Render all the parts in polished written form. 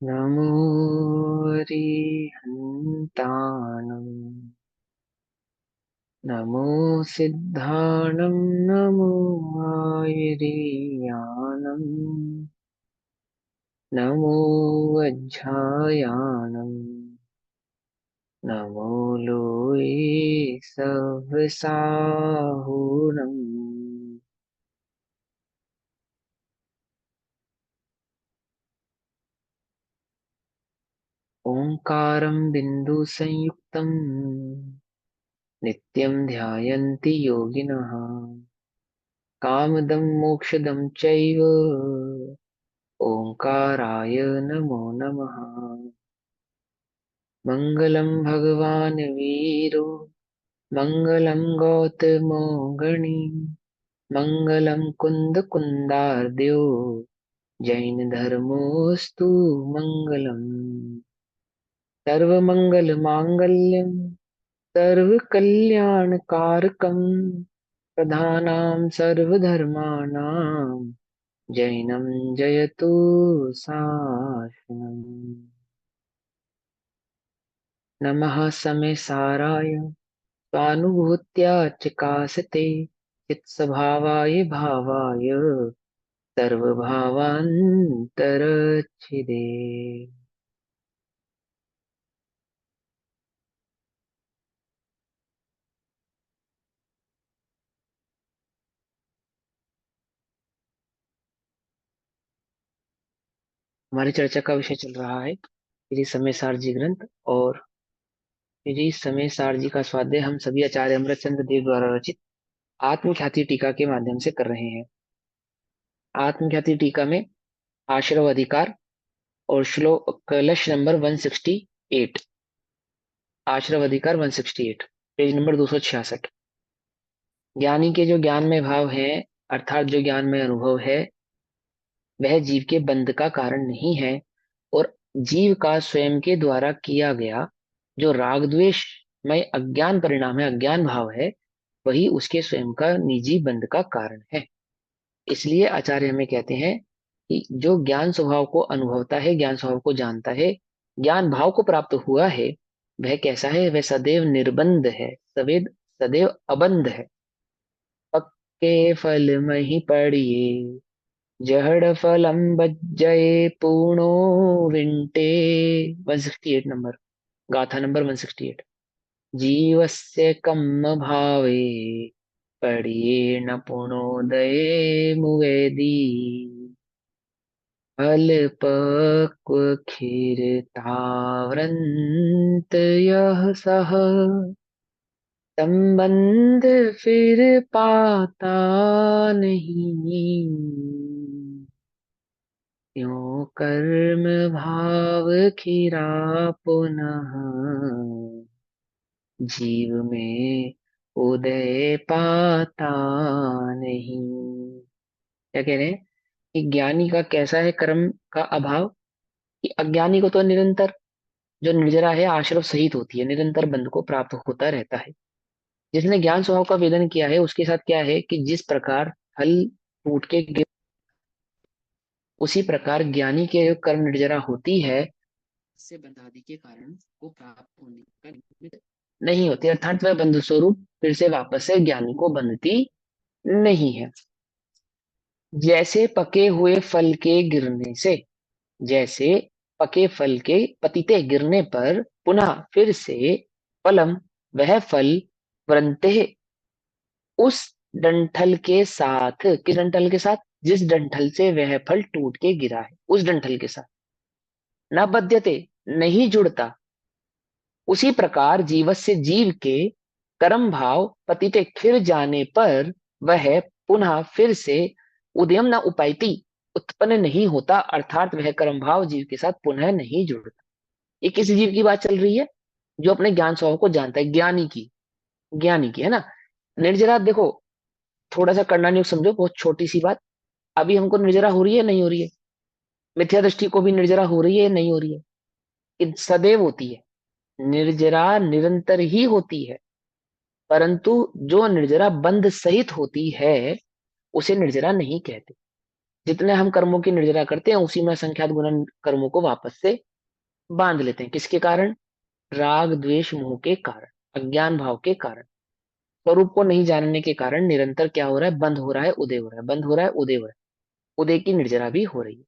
नमो अरिहन्ताणं नमो सिद्धाणं नमो आयर्याणं नमो वज्झायाणं नमो लोये सव्साहुणम् ओंकारं बिन्दुसंयुक्तं नित्यं ध्यायन्ति योगिनः कामदं मोक्षदं चैव ओंकाराय नमो नमः। मङ्गलं भगवान् वीरो मङ्गलं गौतमो गणी मङ्गलं कुन्दकुन्दार्द्यो जैनधर्मोऽस्तु मङ्गलम्। सर्वमङ्गलमाङ्गल्यं सर्वकल्याणकारकं प्रधानां सर्वधर्माणां जैनं जयतु शासनम्। नमः समेसाराय स्वानुभूत्या चकासते चित्स्वभावाय भावाय सर्वभावान्तरच्छिदे। हमारी चर्चा का विषय चल रहा है श्री समय सारजी ग्रंथ और श्री समय सारजी का स्वाध्याय हम सभी आचार्य अमृतचंद्र देव द्वारा रचित आत्मख्याति टीका के माध्यम से कर रहे हैं। आत्मख्याति टीका में आश्रव अधिकार और श्लोक कलश नंबर 168, आश्रव अधिकार 168, पेज नंबर 266। ज्ञानी के जो ज्ञान में भाव है अर्थात जो ज्ञान में अनुभव है वह जीव के बंध का कारण नहीं है और जीव का स्वयं के द्वारा किया गया जो राग द्वेष में अज्ञान परिणाम है, अज्ञान भाव है, वही उसके स्वयं का निजी बंध का कारण है। इसलिए आचार्य हमें कहते हैं कि जो ज्ञान स्वभाव को अनुभवता है, ज्ञान स्वभाव को जानता है, ज्ञान भाव को प्राप्त हुआ है, वह कैसा है? वह सदैव निर्बंध है, सवेद सदैव अबंध है। पक्के फल मही पड़िए जहड़ फलम बज्जये पूर्णो विंटे। 168 नंबर, गाथा नंबर 168। जीवस्य कम्म भावे पड़िए न पुणोदये मुवेदी फल पक्व खीर तावरंत यह सह संबंध फिर पाता नहीं क्यों कर्म भाव खीरा पुनः जीव में उदय पाता नहीं। क्या कह रहे हैं कि ज्ञानी का कैसा है कर्म का अभाव? कि अज्ञानी को तो निरंतर जो निर्जरा है आश्रव सहित होती है, निरंतर बंध को प्राप्त होता रहता है। जिसने ज्ञान स्वभाव का वेदन किया है उसके साथ क्या है कि जिस प्रकार फल टूट के उसी प्रकार ज्ञानी के जो कर्म निर्जरा होती है से बंधादि के कारण को प्राप्त होने का निमित्त नहीं होती, अर्थात वह बंधु स्वरूप फिर से वापस से ज्ञानी को बंधती नहीं है। जैसे पके हुए फल के गिरने से, जैसे पके फल के पतिते गिरने पर पुनः फिर से फलम वह फल वरंते उस डंठल के साथ, किस डंठल के साथ? जिस डंठल से वह फल टूट के गिरा है उस डंठल के साथ न बध्यते नहीं जुड़ता। उसी प्रकार जीवस्य जीव के कर्म भाव पतिते खिर जाने पर वह पुनः फिर से उदयम न उपायती उत्पन्न नहीं होता, अर्थात वह कर्म भाव जीव के साथ पुनः नहीं जुड़ता। ये किस जीव की बात चल रही है? जो अपने ज्ञान स्वभाव को जानता है, ज्ञानी की, ज्ञानी की है ना। निर्जरा देखो, थोड़ा सा करना नहीं समझो, बहुत छोटी सी बात। अभी हमको निर्जरा हो रही है नहीं हो रही है? मिथ्या दृष्टि को भी निर्जरा हो रही है नहीं हो रही है? ये सदैव होती है, निर्जरा निरंतर ही होती है। परंतु जो निर्जरा बंध सहित होती है उसे निर्जरा नहीं कहते। जितने हम कर्मों की निर्जरा करते हैं उसी में असंख्यात गुना कर्मों को वापस से बांध लेते हैं। किसके कारण? राग द्वेष मोह के कारण, अज्ञान भाव के कारण। स्वरूप को नहीं जानने के कारण निरंतर क्या हो रहा है? बंध हो रहा है, उदय हो रहा है, बंध हो रहा है, उदय हो रहा है। उदय की निर्जरा भी हो रही है।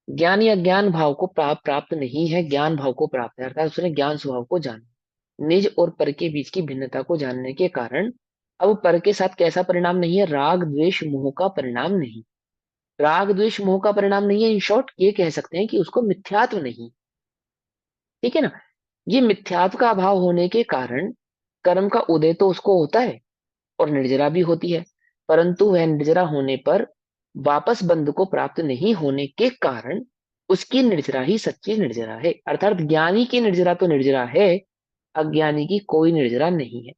ज्ञानी अज्ञान भाव को प्राप्त नहीं है, ज्ञान भाव को प्राप्त है, अर्थात उसने ज्ञान स्वभाव को जाना। निज और पर के बीच की भिन्नता को जानने के कारण अब पर के साथ कैसा परिणाम नहीं है? राग द्वेष मोह का परिणाम नहीं। राग द्वेष मोह का परिणाम नहीं है, इन शॉर्ट ये कह सकते हैं कि उसको मिथ्यात्व नहीं। ठीक है ना? ये मिथ्यात्व का अभाव होने के कारण कर्म का उदय तो उसको होता है और निर्जरा भी होती है, परंतु वह निर्जरा होने पर वापस बंध को प्राप्त नहीं होने के कारण उसकी निर्जरा ही सच्ची निर्जरा है। अर्थात ज्ञानी की निर्जरा तो निर्जरा है, अज्ञानी की कोई निर्जरा नहीं है।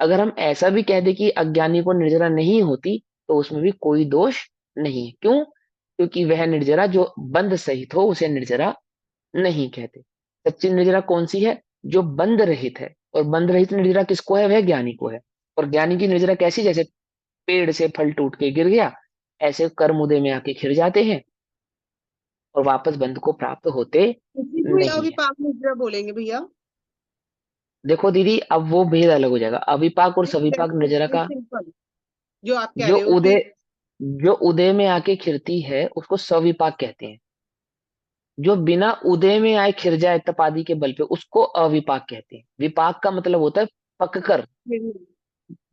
अगर हम ऐसा भी कह दें कि अज्ञानी को निर्जरा नहीं होती तो उसमें भी कोई दोष नहीं है। क्यों? क्योंकि वह निर्जरा जो बंध सहित हो उसे निर्जरा नहीं कहते। सच्ची निर्जरा कौन सी है? जो बंध रहित है। और बंध रहित निर्जरा किसको है? वह ज्ञानी को है। और ज्ञानी की निर्जरा कैसी? जैसे पेड़ से फल टूट के गिर गया, ऐसे कर्म उदय में आके खिर जाते हैं और वापस बंध को प्राप्त होते इसी को ही नहीं है। अविपाक निद्रा बोलेंगे भैया। देखो दीदी, अब वो भेद अलग हो जाएगा, अविपाक और सविपाक जैसे निर्जरा ये का। सिंपल जो आप कह जो रहे हो कि उदय जो उदय में आके खिरती है उसको सविपाक कहते हैं। जो बिना उदय में आए खिर जाए तपादि के बल पे उसको अविपाक कहते हैं। विपाक का मतलब होता है पककर, हम्म।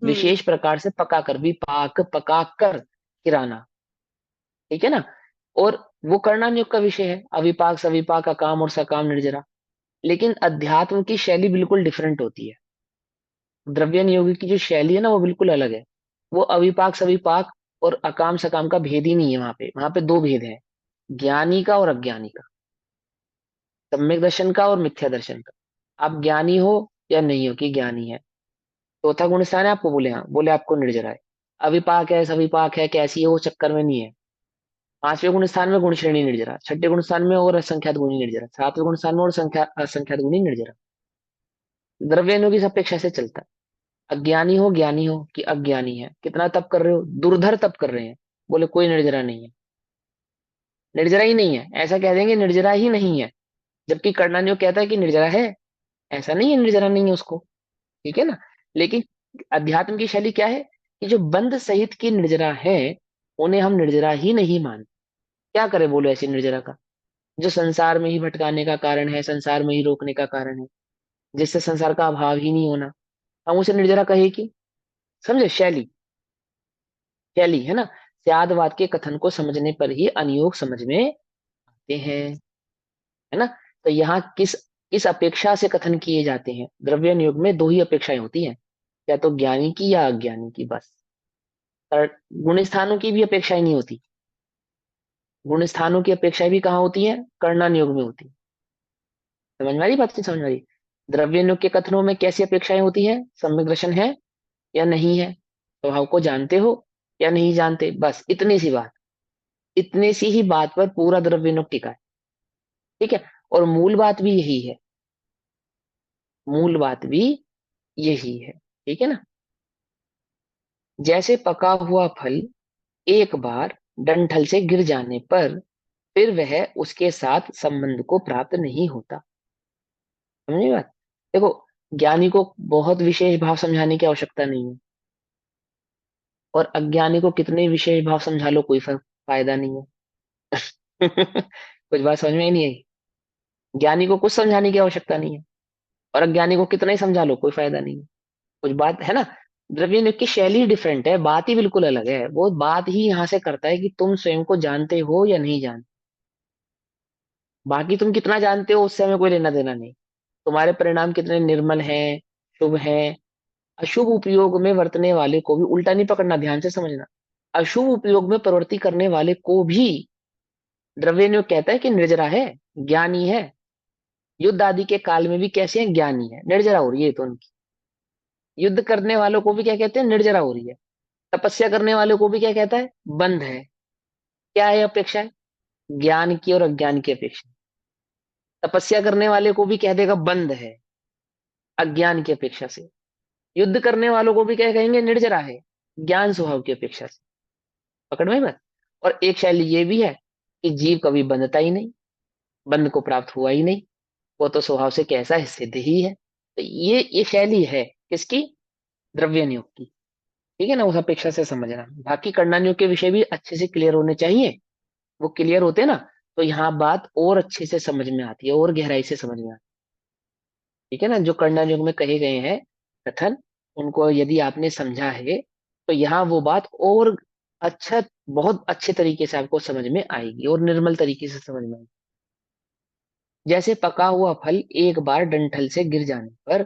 विशेष प्रकार से पकाकर, विपाक पकाकर खिराना। ठीक है ना? और वो करना नियोग का विषय है, अविपाक सविपाक अकाम और सकाम निर्जरा। लेकिन अध्यात्म की शैली बिल्कुल डिफरेंट होती है। द्रव्य नियोगी की जो शैली है ना वो बिल्कुल अलग है। वो अविपाक सविपाक और अकाम सकाम का भेद ही नहीं है। वहां पे दो भेद है, ज्ञानी का और अज्ञानी का, सम्यक दर्शन का और मिथ्या दर्शन का। आप ज्ञानी हो या नहीं हो कि ज्ञानी है, चौथा गुण स्थान है आपको, बोले हाँ, बोले आपको निर्जरा है। अविपाक है सविपाक है कैसी है वो चक्कर में नहीं है। पांचवें गुण स्थान में गुण श्रेणी निर्जरा, छठे गुण स्थान में और असंख्यात गुणी निर्जरा, सातवें गुण स्थान में और संख्या असंख्यात गुणी निर्जरा। द्रव्य की अपेक्षा से चलता है। अज्ञानी हो ज्ञानी हो कि अज्ञानी है, कितना तप कर रहे हो? दुर्धर तप कर रहे हैं, बोले कोई निर्जरा नहीं है, निर्जरा ही नहीं है, ऐसा कह देंगे निर्जरा ही नहीं है। जबकि कर्णानियो कहता है कि निर्जरा है, ऐसा नहीं है निर्जरा नहीं है उसको। ठीक है ना? लेकिन अध्यात्म की शैली क्या है कि जो बंध सहित की निर्जरा है उन्हें हम निर्जरा ही नहीं मानते। क्या करें बोलो ऐसी निर्जरा का? जो संसार में ही भटकाने का कारण है, संसार में ही रोकने का कारण है, जिससे संसार का अभाव ही नहीं होना, हम उसे निर्जरा कहे कि? समझे शैली? शैली है ना? स्यादवाद के कथन को समझने पर ही अनियोग समझ में आते हैं। है ना? तो यहाँ किस अपेक्षा से कथन किए जाते हैं? द्रव्य नियोग में दो ही अपेक्षाएं होती हैं, या तो ज्ञानी की या अज्ञानी की, बस। और गुण स्थानों की भी अपेक्षाएं नहीं होती। गुण स्थानों की अपेक्षाएं भी कहाँ होती है? कर्णा नियोग में होती है। समझ में आ रही बात? नहीं समझ में आ रही? द्रव्य नियोग के कथनों में कैसी अपेक्षाएं होती है? सम्यक दर्शन है या नहीं है, स्वभाव को जानते हो या नहीं जानते, बस इतनी सी बात। इतनी सी ही बात पर पूरा द्रव्य नियोग टिका है। ठीक है? और मूल बात भी यही है, मूल बात भी यही है। ठीक है ना? जैसे पका हुआ फल एक बार डंठल से गिर जाने पर फिर वह उसके साथ संबंध को प्राप्त नहीं होता। समझे बात? देखो, ज्ञानी को बहुत विशेष भाव समझाने की आवश्यकता नहीं है, और अज्ञानी को कितने विशेष भाव समझा लो कोई फायदा नहीं है। कुछ बात समझ में ही नहीं आई। ज्ञानी को कुछ समझाने की आवश्यकता नहीं है, और अज्ञानी को कितना ही समझा लो कोई फायदा नहीं है। कुछ बात है ना? द्रव्य नित्य की शैली डिफरेंट है, बात ही बिल्कुल अलग है। वो बात ही यहाँ से करता है कि तुम स्वयं को जानते हो या नहीं जानते। बाकी तुम कितना जानते हो उससे हमें कोई लेना देना नहीं। तुम्हारे परिणाम कितने निर्मल हैं, शुभ हैं। अशुभ उपयोग में वर्तने वाले को भी उल्टा नहीं पकड़ना, ध्यान से समझना। अशुभ उपयोग में प्रवृत्ति करने वाले को भी द्रव्य नियोग कहता है कि निर्जरा है, ज्ञानी है। युद्ध आदि के काल में भी कैसे हैं? ज्ञानी है, निर्जरा हो रही है तो उनकी। युद्ध करने वालों को भी क्या कहते हैं? निर्जरा हो रही है। तपस्या करने वालों को भी क्या कहता है? बंध है। क्या है अपेक्षा है? ज्ञान की और अज्ञान की अपेक्षा। तपस्या करने वाले को भी कह देगा बंध है, अज्ञान की अपेक्षा से। युद्ध करने वालों को भी क्या कहेंगे? निर्जरा है, ज्ञान स्वभाव की अपेक्षा से। पकड़ में बात? और एक शैली ये भी है कि जीव कभी बंधता ही नहीं, बंध को प्राप्त हुआ ही नहीं, वो तो स्वभाव से कैसा है, सिद्ध ही है। तो ये शैली है किसकी? द्रव्य नियोग की। ठीक है ना, उस अपेक्षा से समझना। बाकी कर्णानियोग के विषय भी अच्छे से क्लियर होने चाहिए। वो क्लियर होते ना, तो यहाँ बात और अच्छे से समझ में आती है, और गहराई से समझ में आती है। ठीक है ना, जो कर्णानुग में कहे गए हैं कथन, उनको यदि आपने समझा है तो यहाँ वो बात और अच्छा, बहुत अच्छे तरीके से आपको समझ में आएगी, और निर्मल तरीके से समझ में आएगी। जैसे पका हुआ फल एक बार डंठल से गिर जाने पर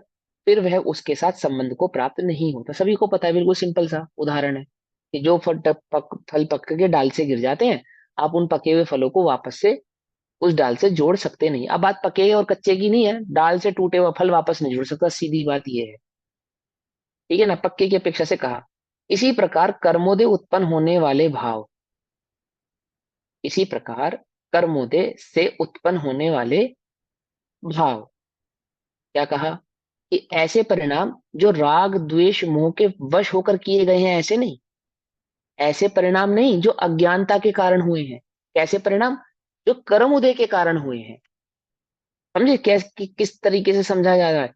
फिर वह उसके साथ संबंध को प्राप्त नहीं होता, सभी को पता है, बिल्कुल सिंपल सा उदाहरण है कि जो फल पक के डाल से गिर जाते हैं, आप उन पके हुए फलों को वापस से उस डाल से जोड़ सकते नहीं। अब बात पके और कच्चे की नहीं है, डाल से टूटे हुआ फल वापस नहीं जुड़ सकता, सीधी बात ये है। ठीक है ना, पक्के की अपेक्षा से कहा। इसी प्रकार कर्मोदय उत्पन्न होने वाले भाव, इसी प्रकार कर्मोदय से उत्पन्न होने वाले भाव, क्या कहा? कि ऐसे परिणाम जो राग द्वेष मोह के वश होकर किए गए हैं, ऐसे नहीं, ऐसे परिणाम नहीं जो अज्ञानता के कारण हुए हैं। कैसे परिणाम? जो कर्म उदय के कारण हुए हैं। समझे किस तरीके से समझा जा रहा है?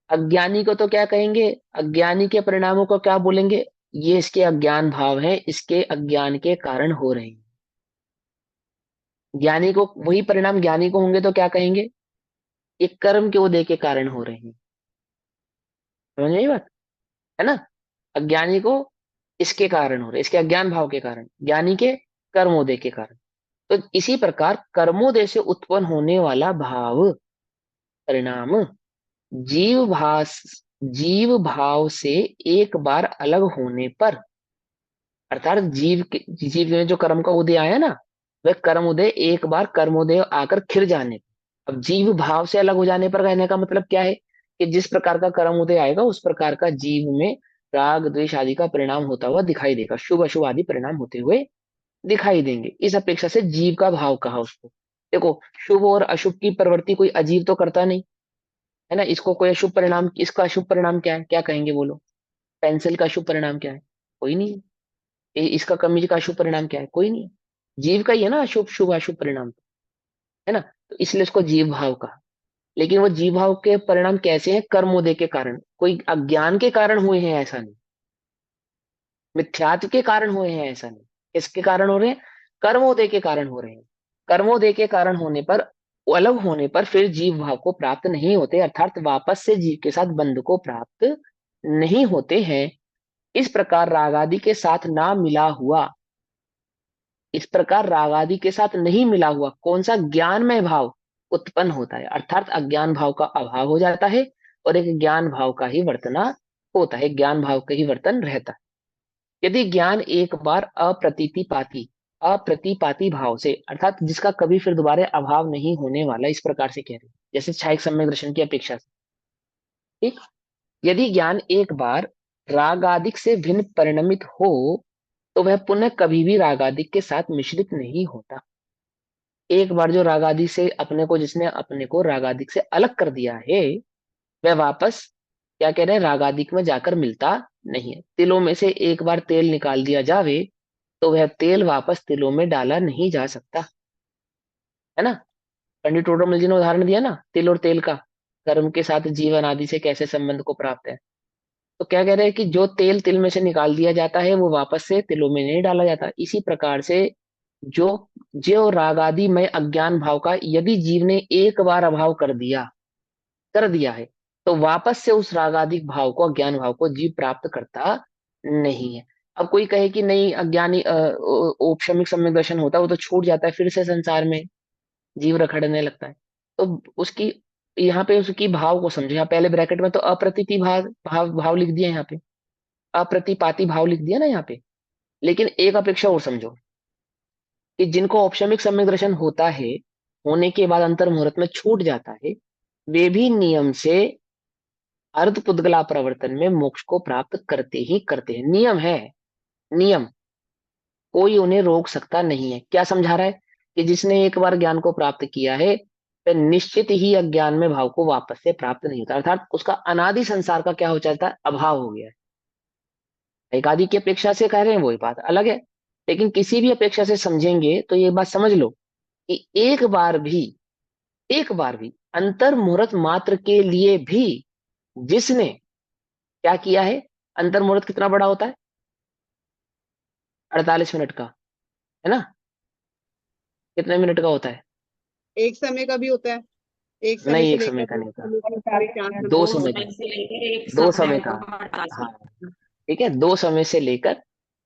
अज्ञानी को तो क्या कहेंगे? अज्ञानी के परिणामों को क्या बोलेंगे? ये इसके अज्ञान भाव है, इसके अज्ञान के कारण हो रहे हैं। ज्ञानी को वही परिणाम ज्ञानी को होंगे तो क्या कहेंगे? ये कर्म के उदय के कारण हो रहे हैं। समझ में आई बात? है ना? अज्ञानी को इसके कारण हो रहे, इसके अज्ञान भाव के कारण, ज्ञानी के कर्मोदय के कारण। तो इसी प्रकार कर्मोदय से उत्पन्न होने वाला भाव परिणाम जीव भास जीव भाव से एक बार अलग होने पर, अर्थात जीव में जो कर्म का उदय आया ना, वह कर्म उदय एक बार कर्मोदय आकर खिर जाने पर, अब जीव भाव से अलग हो जाने पर कहने का मतलब क्या है? कि जिस प्रकार का कर्म उदय आएगा उस प्रकार का जीव में राग द्वेष आदि का परिणाम होता हुआ दिखाई देगा, शुभ अशुभ आदि परिणाम होते हुए दिखाई देंगे। इस अपेक्षा से जीव का भाव कहा उसको। देखो, शुभ और अशुभ की प्रवृत्ति कोई अजीव तो करता नहीं, है ना? इसको कोई अशुभ परिणाम, इसका अशुभ परिणाम क्या है, क्या कहेंगे बोलो? पेंसिल का अशुभ परिणाम क्या है? कोई नहीं। इसका कमीज का अशुभ परिणाम क्या है? कोई नहीं। जीव का ही है ना अशुभ शुभ अशुभ परिणाम, है ना? तो इसलिए उसको जीव भाव कहा। लेकिन वो जीव भाव के परिणाम कैसे हैं? कर्मोदय के कारण, कोई अज्ञान के कारण हुए हैं ऐसा नहीं, मिथ्यात्व के कारण हुए हैं ऐसा नहीं। किसके कारण हो रहे हैं? कर्मोदय के कारण हो रहे हैं। कर्मोदय के कारण होने पर, अलग होने पर फिर जीव भाव को प्राप्त नहीं होते, अर्थात वापस से जीव के साथ बंध को प्राप्त नहीं होते हैं। इस प्रकार राग आदि के साथ ना मिला हुआ, इस प्रकार राग आदि के साथ नहीं मिला हुआ कौन सा ज्ञानमय भाव उत्पन्न होता है, अर्थात अज्ञान भाव का अभाव हो जाता है, और एक ज्ञान भाव का ही वर्तना होता है, ज्ञान भाव का ही वर्तन रहता है। यदि ज्ञान एक बार अप्रतीतिपाती, अप्रतिपाती भाव से, अर्थात जिसका कभी फिर दोबारा अभाव नहीं होने वाला, इस प्रकार से कह रहे हैं, जैसे छायक सम्यक दर्शन की अपेक्षा से। ठीक, यदि ज्ञान एक बार रागादिक से भिन्न परिणमित हो तो वह पुनः कभी भी रागादिक के साथ मिश्रित नहीं होता। एक बार जो रागादि से अपने को, जिसने अपने को रागादिक से अलग कर दिया है, वह वापस, क्या कह रहे हैं, रागादिक में जाकर मिलता नहीं है। तिलों में से एक बार तेल निकाल दिया जावे तो वह तेल वापस तिलों में डाला नहीं जा सकता, है ना? पंडित टोडरमल जी ने उदाहरण दिया ना तिल और तेल का, कर्म के साथ जीवन आदि से कैसे संबंध को प्राप्त है। तो क्या कह रहे हैं कि जो तेल तिल में से निकाल दिया जाता है वो वापस से तिलों में नहीं डाला जाता। इसी प्रकार से जो जो राग आदि में अज्ञान भाव का यदि जीव ने एक बार अभाव कर दिया है, तो वापस से उस रागादिक भाव को, अज्ञान भाव को जीव प्राप्त करता नहीं है। अब कोई कहे कि नहीं, अज्ञानी औपशमिक सम्यक दर्शन होता है, वो तो छूट जाता है, फिर से संसार में जीव रखड़ने लगता है। तो उसकी, यहाँ पे उसकी भाव को समझो। यहाँ पहले ब्रैकेट में तो अप्रतीति भाव लिख दिया, यहाँ पे अप्रतिपाती भाव लिख दिया ना यहाँ पे। लेकिन एक अपेक्षा और समझो, कि जिनको औपशमिक सम्यक दर्शन होता है, होने के बाद अंतर मुहूर्त में छूट जाता है, वे भी नियम से अर्ध पुद्गला प्रवर्तन में मोक्ष को प्राप्त करते ही करते हैं। नियम है, नियम, कोई उन्हें रोक सकता नहीं है। क्या समझा रहा है? कि जिसने एक बार ज्ञान को प्राप्त किया है, वह निश्चित ही अज्ञान में भाव को वापस से प्राप्त नहीं होता, अर्थात उसका अनादि संसार का क्या हो जाता है, अभाव हो गया है। एक आदि की अपेक्षा से कह रहे हैं, वही बात अलग है। लेकिन किसी भी अपेक्षा से समझेंगे तो ये बात समझ लो कि एक बार भी अंतर मुहूर्त मात्र के लिए भी जिसने क्या किया है, अंतर मुहूर्त कितना बड़ा होता है? 48 मिनट का, है ना? कितने मिनट का होता है? एक समय का भी होता है। एक समय नहीं, से एक लेकर समय का दो नहीं था। समय तक, साढ़े चार समय दो तक। समय का। से लेकर एक दो समय समय का। को 48 हाँ, मिनट। ठीक है, 2 समय से लेकर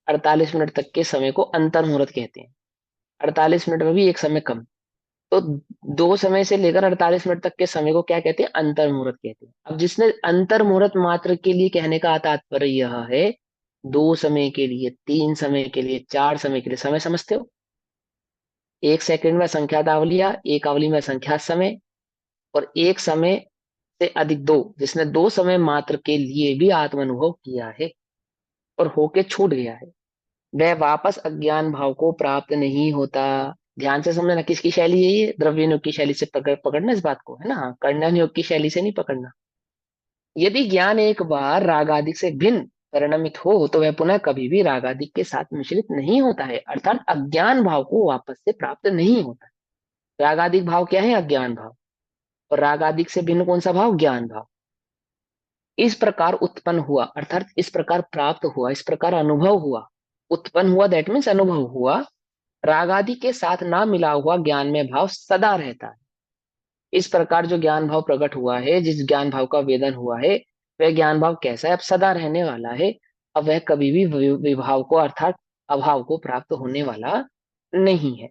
48 मिनट तक के समय को अंतर मुहूर्त कहते हैं। 48 मिनट में भी एक समय कम। तो 2 समय से लेकर 48 मिनट तक के समय को क्या कहते हैं? अंतर मुहूर्त कहते हैं। अब जिसने अंतर मुहूर्त मात्र के लिए कहने का तात्पर्य यह है, 2 समय के लिए, 3 समय के लिए, 4 समय के लिए। समय समझते हो? एक सेकंड में संख्यात आवलियां, एक आवली में संख्यात समय, और एक समय से अधिक दो, जिसने 2 समय मात्र के लिए भी आत्म अनुभव किया है और होके छूट गया है, वह वापस अज्ञान भाव को प्राप्त नहीं होता। ध्यान से समझना, किसकी शैली है ये? द्रव्य योग की शैली से पकड़ना इस बात को, है ना? कर्णन योग की शैली से नहीं पकड़ना। यदि ज्ञान एक बार रागादिक से भिन्न परिणमित हो तो वह पुनः कभी भी रागादिक के साथ मिश्रित नहीं होता है, अर्थात अज्ञान भाव को वापस से प्राप्त नहीं होता। रागादिक भाव क्या है? अज्ञान भाव। और रागादिक से भिन्न कौन सा भाव? ज्ञान भाव। इस प्रकार उत्पन्न हुआ, अर्थात इस प्रकार प्राप्त हुआ, इस प्रकार अनुभव हुआ, उत्पन्न हुआ दैट मीन्स अनुभव हुआ, राग आदि के साथ ना मिला हुआ ज्ञान में भाव सदा रहता है। इस प्रकार जो ज्ञान भाव प्रकट हुआ है, जिस ज्ञान भाव का वेदन हुआ है, वह ज्ञान भाव कैसा है? अब सदा रहने वाला है। अब वह कभी भी विभाव को अर्थात अभाव को प्राप्त होने वाला नहीं है।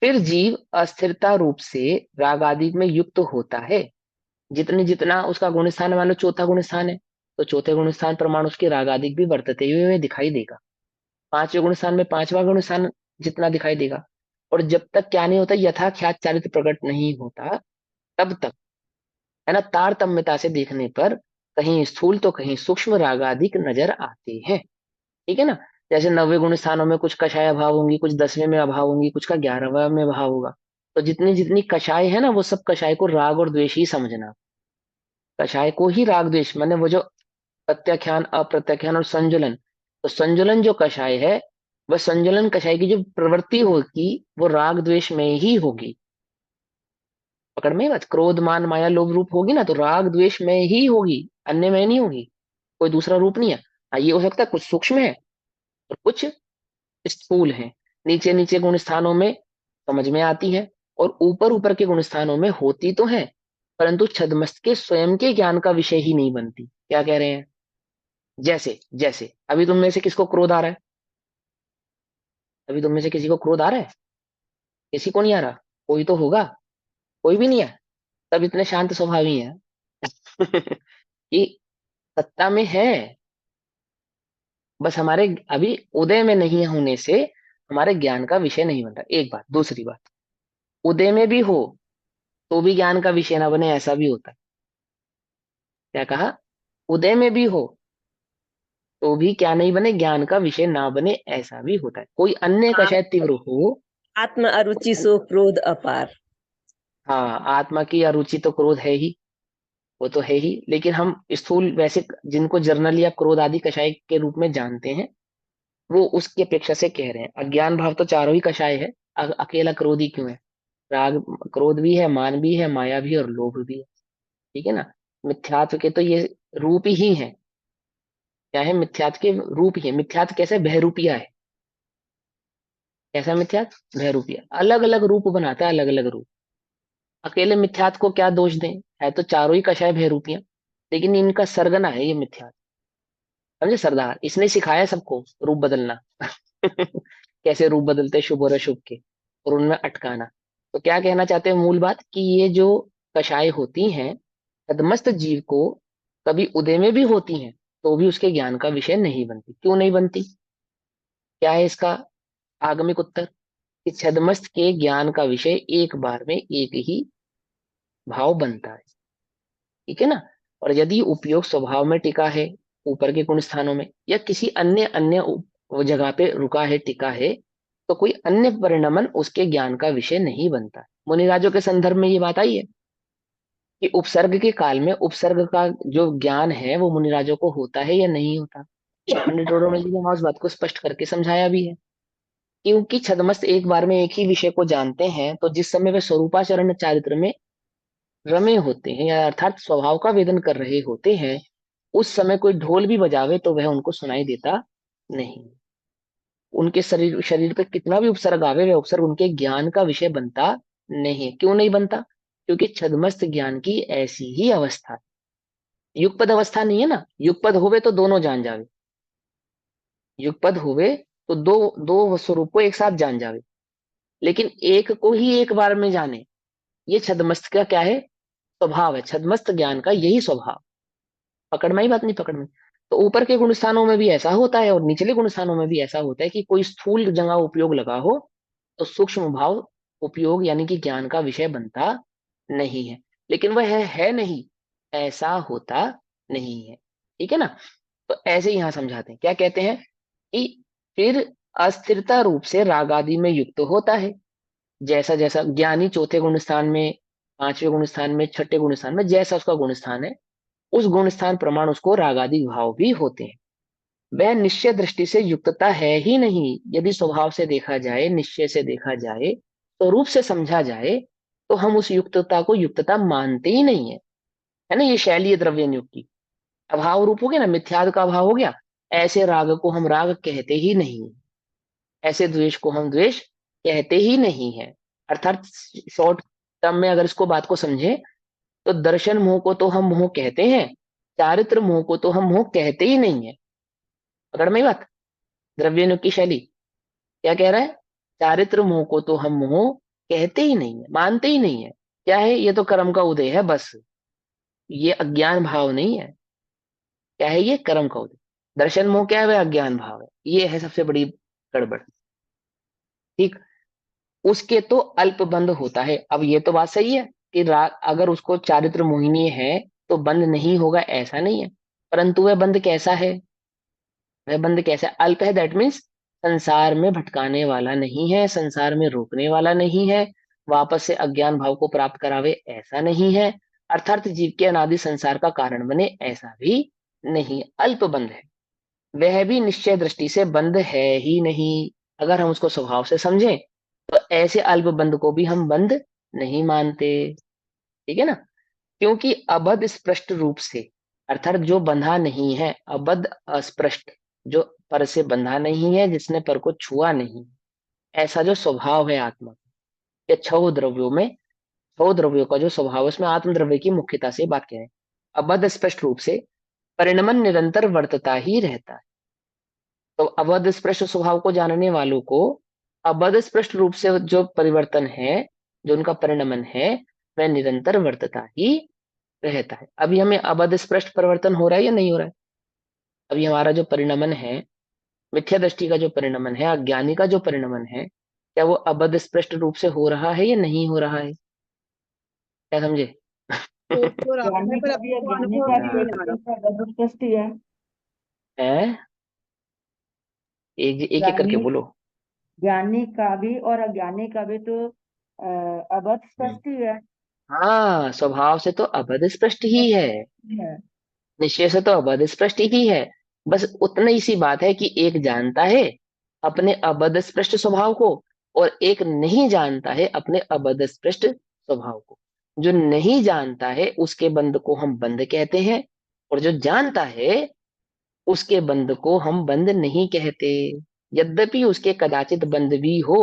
फिर जीव अस्थिरता रूप से राग आदि में युक्त होता है। जितने जितना उसका गुण स्थान, मान लो चौथा गुण स्थान है, तो चौथे गुण स्थान प्रमाण उसके राग आदि भी वर्तते हुए दिखाई देगा। पांचवें गुण स्थान में पांचवा गुण स्थान जितना दिखाई देगा। और जब तक क्या नहीं होता, यथा ख्यात चारित्र प्रकट नहीं होता, तब तक, है ना, तारतम्यता से देखने पर कहीं स्थूल तो कहीं सूक्ष्म रागादिक नजर आते हैं। ठीक है ना? जैसे 90 गुण स्थानों में कुछ कषाय अभाव होंगी, कुछ 10वें में अभाव होंगी, कुछ का 11वें में अभाव होगा। तो जितनी जितनी कषाय है ना, वो सब कषाय को राग और द्वेष ही समझना। कषाय को ही राग द्वेष, माने वो जो प्रत्याख्यान, अप्रत्याख्यान और संजुलन, तो संजुलन जो कषाय है, वह संजुलन कषाय की जो प्रवृत्ति होगी वो राग द्वेष में ही होगी। पकड़ में बात, क्रोध मान माया लोभ रूप होगी ना, तो राग द्वेष में ही होगी, अन्य में नहीं होगी। कोई दूसरा रूप नहीं है। हाँ, ये हो सकता है कुछ सूक्ष्म है और कुछ स्थूल है। नीचे नीचे गुण स्थानों में समझ में आती है, और ऊपर ऊपर के गुण स्थानों में होती तो है, परंतु छद्मस्त के स्वयं के ज्ञान का विषय ही नहीं बनती। क्या कह रहे हैं? जैसे जैसे अभी तुम में से किसको क्रोध आ रहा है? अभी तुम में से किसी को क्रोध आ रहा है? किसी को नहीं आ रहा? कोई तो होगा। कोई भी नहीं है? सब इतने शांत स्वभावी हैं कि सत्ता में है, बस हमारे अभी उदय में नहीं होने से हमारे ज्ञान का विषय नहीं बनता। एक बात। दूसरी बात, उदय में भी हो तो भी ज्ञान का विषय ना बने, ऐसा भी होता है। क्या कहा? उदय में भी हो तो भी क्या नहीं बने? ज्ञान का विषय ना बने, ऐसा भी होता है। कोई अन्य का शायद तीव्र हो। आत्म अरुचि सो क्रोध अपार। हाँ, आत्मा की अरुचि तो क्रोध है ही, वो तो है ही, लेकिन हम स्थूल वैसे जिनको जर्नली आप क्रोध आदि कषाय के रूप में जानते हैं, वो उसकी अपेक्षा से कह रहे हैं। अज्ञान भाव तो चारों ही कषाय है। अकेला क्रोध ही क्यों है? राग, क्रोध भी है, मान भी है, माया भी है और लोभ भी है। ठीक है ना? मिथ्यात्व के तो ये रूप ही है। क्या है? मिथ्यात्व के रूप ही है। मिथ्यात्व कैसे? बहरूपिया है। कैसा मिथ्यात्व? बहरूपिया। अलग अलग रूप बनाता है, अलग अलग रूप। अकेले मिथ्यात्व को क्या दोष दें? है तो चारों ही कषाय बहरूपिया, लेकिन इनका सरगना है ये मिथ्यात्व। समझे? सरदार इसने सिखाया सबको रूप बदलना कैसे रूप बदलते शुभ और अशुभ के, और उनमें अटकाना। तो क्या कहना चाहते हैं? मूल बात कि ये जो कषाय होती हैं, पदमस्त जीव को कभी उदय में भी होती हैं, तो भी उसके ज्ञान का विषय नहीं बनती। क्यों नहीं बनती? क्या है इसका आगमिक उत्तर? कि छदमस्त के ज्ञान का विषय एक बार में एक ही भाव बनता है। ठीक है ना? और यदि उपयोग स्वभाव में टिका है, ऊपर के गुण स्थानों में, या किसी अन्य अन्य वो जगह पे रुका है, टिका है, तो कोई अन्य परिणमन उसके ज्ञान का विषय नहीं बनता। मुनिराजों के संदर्भ में ये बात आई है कि उपसर्ग के काल में उपसर्ग का जो ज्ञान है वो मुनिराजों को होता है या नहीं होता। पंडित रोडोमल जी ने उस बात को स्पष्ट करके समझाया भी है। क्योंकि छदमस्त एक बार में एक ही विषय को जानते हैं, तो जिस समय वे स्वरूपाचरण चारित्र में रमे होते हैं या अर्थात स्वभाव का वेदन कर रहे होते हैं, उस समय कोई ढोल भी बजावे तो वह उनको सुनाई देता नहीं। उनके शरीर शरीर पे कितना भी उपसर्ग आवे, वह उपसर्ग उनके ज्ञान का विषय बनता नहीं। क्यों नहीं बनता? क्योंकि छद्मस्त ज्ञान की ऐसी ही अवस्था है। युगपद अवस्था नहीं है ना, युगपद होवे तो दोनों जान जावे, युगपद होवे तो दो दो स्वरूप को एक साथ जान जावे, लेकिन एक को ही एक बार में जाने, ये छद्मस्त का क्या है? स्वभाव है। छद्मस्त ज्ञान का यही स्वभाव। पकड़ में ही बात नहीं? पकड़ में। तो ऊपर के गुण स्थानों में भी ऐसा होता है और निचले गुण स्थानों में भी ऐसा होता है कि कोई स्थूल जगह उपयोग लगा हो तो सूक्ष्म भाव उपयोग यानी कि ज्ञान का विषय बनता नहीं है। लेकिन वह है नहीं, ऐसा होता नहीं है। ठीक है ना? तो ऐसे ही यहां समझाते हैं, क्या कहते हैं कि फिर अस्थिरता रूप से राग आदि में युक्त होता है। जैसा जैसा ज्ञानी चौथे गुण स्थान में, पांचवें गुण स्थान में, छठे गुण स्थान में, जैसा उसका गुण स्थान है, उस गुण स्थान प्रमाण उसको रागादि भाव भी होते हैं। वह निश्चय दृष्टि से युक्तता है ही नहीं। यदि स्वभाव से देखा जाए, निश्चय से देखा जाए, स्वरूप से समझा जाए, तो हम उस युक्तता को युक्तता मानते ही नहीं है ना? ये शैलीय द्रव्य नियुक्त की अभाव रूप हो गया ना, मिथ्याद का अभाव हो गया। ऐसे राग को हम राग कहते ही नहीं, ऐसे द्वेष को हम द्वेष कहते ही नहीं है। अर्थात शॉर्ट टर्म में अगर इसको बात को समझे, तो दर्शन मोह को तो हम मोह कहते हैं, चारित्र मोह को तो हम मोह कहते ही नहीं है। पकड़ में ही बात? द्रव्यनु की शैली क्या कह रहा है? चारित्र मोह को तो हम मोह कहते ही नहीं है, मानते ही नहीं है। क्या है? ये तो कर्म का उदय है बस, ये अज्ञान भाव नहीं है। क्या है? ये कर्म का उदय। दर्शन मोह क्या है? वह अज्ञान भाव है। ये है सबसे बड़ी गड़बड़। ठीक। उसके तो अल्प बंध होता है। अब ये तो बात सही है कि अगर उसको चारित्र मोहिनी है तो बंध नहीं होगा, ऐसा नहीं है। परंतु वह बंध कैसा है? वह बंध कैसा है? अल्प है, दैट मीन्स संसार में भटकाने वाला नहीं है, संसार में रोकने वाला नहीं है, वापस से अज्ञान भाव को प्राप्त करावे, ऐसा नहीं है। अर्थात जीव के अनादि संसार का कारण बने, ऐसा भी नहीं। अल्प बंध है। वह भी निश्चय दृष्टि से बंध है ही नहीं। अगर हम उसको स्वभाव से समझें तो ऐसे अल्प बंध को भी हम बंध नहीं मानते। ठीक है ना? क्योंकि अबध स्पष्ट रूप से, अर्थात जो बंधा नहीं है, अबध अस्पृष्ट, जो पर से बंधा नहीं है, जिसने पर को छुआ नहीं, ऐसा जो स्वभाव है आत्मा या छह द्रव्यों में, छह द्रव्यों का जो स्वभाव है, उसमें आत्म द्रव्य की मुख्यता से बात करें। अबध स्पष्ट रूप से परिणमन निरंतर वर्तता ही रहता है। तो अबध स्पष्ट स्वभाव को जानने वालों को अबध स्पष्ट रूप से जो परिवर्तन है, जो उनका परिणमन है, वह निरंतर वर्तता ही रहता है। अभी हमें अबध स्पष्ट परिवर्तन हो रहा है या नहीं हो रहा है? अभी हमारा जो परिणमन है, मिथ्या दृष्टि का जो परिणमन है, अज्ञानी का जो परिणमन है, क्या वो अबध स्पष्ट रूप से हो रहा है या नहीं हो रहा है? क्या समझे? हो तो रहा है ज्ञानी पर का भी अपने को अज्ञानी अनुभव का में भी नहीं एक आ ही रहा। का स्पष्ट ही है। है? एक एक एक करके ज्ञानी बोलो। ज्ञानी का भी और अज्ञानी का भी तो अबध हम्म। स्पष्ट ही है। हाँ, स्वभाव से तो अबध स्पष्ट ही है, है। निश्चय से तो अबध स्पष्ट ही है। बस उतना ही सी बात है कि एक जानता है अपने अबध स्पष्ट स्वभाव को, और एक नहीं जानता है अपने अबध स्पष्ट स्वभाव को। जो नहीं जानता है उसके बंध को हम बंध कहते हैं, और जो जानता है उसके बंध को हम बंध नहीं कहते। यद्यपि उसके कदाचित बंध भी हो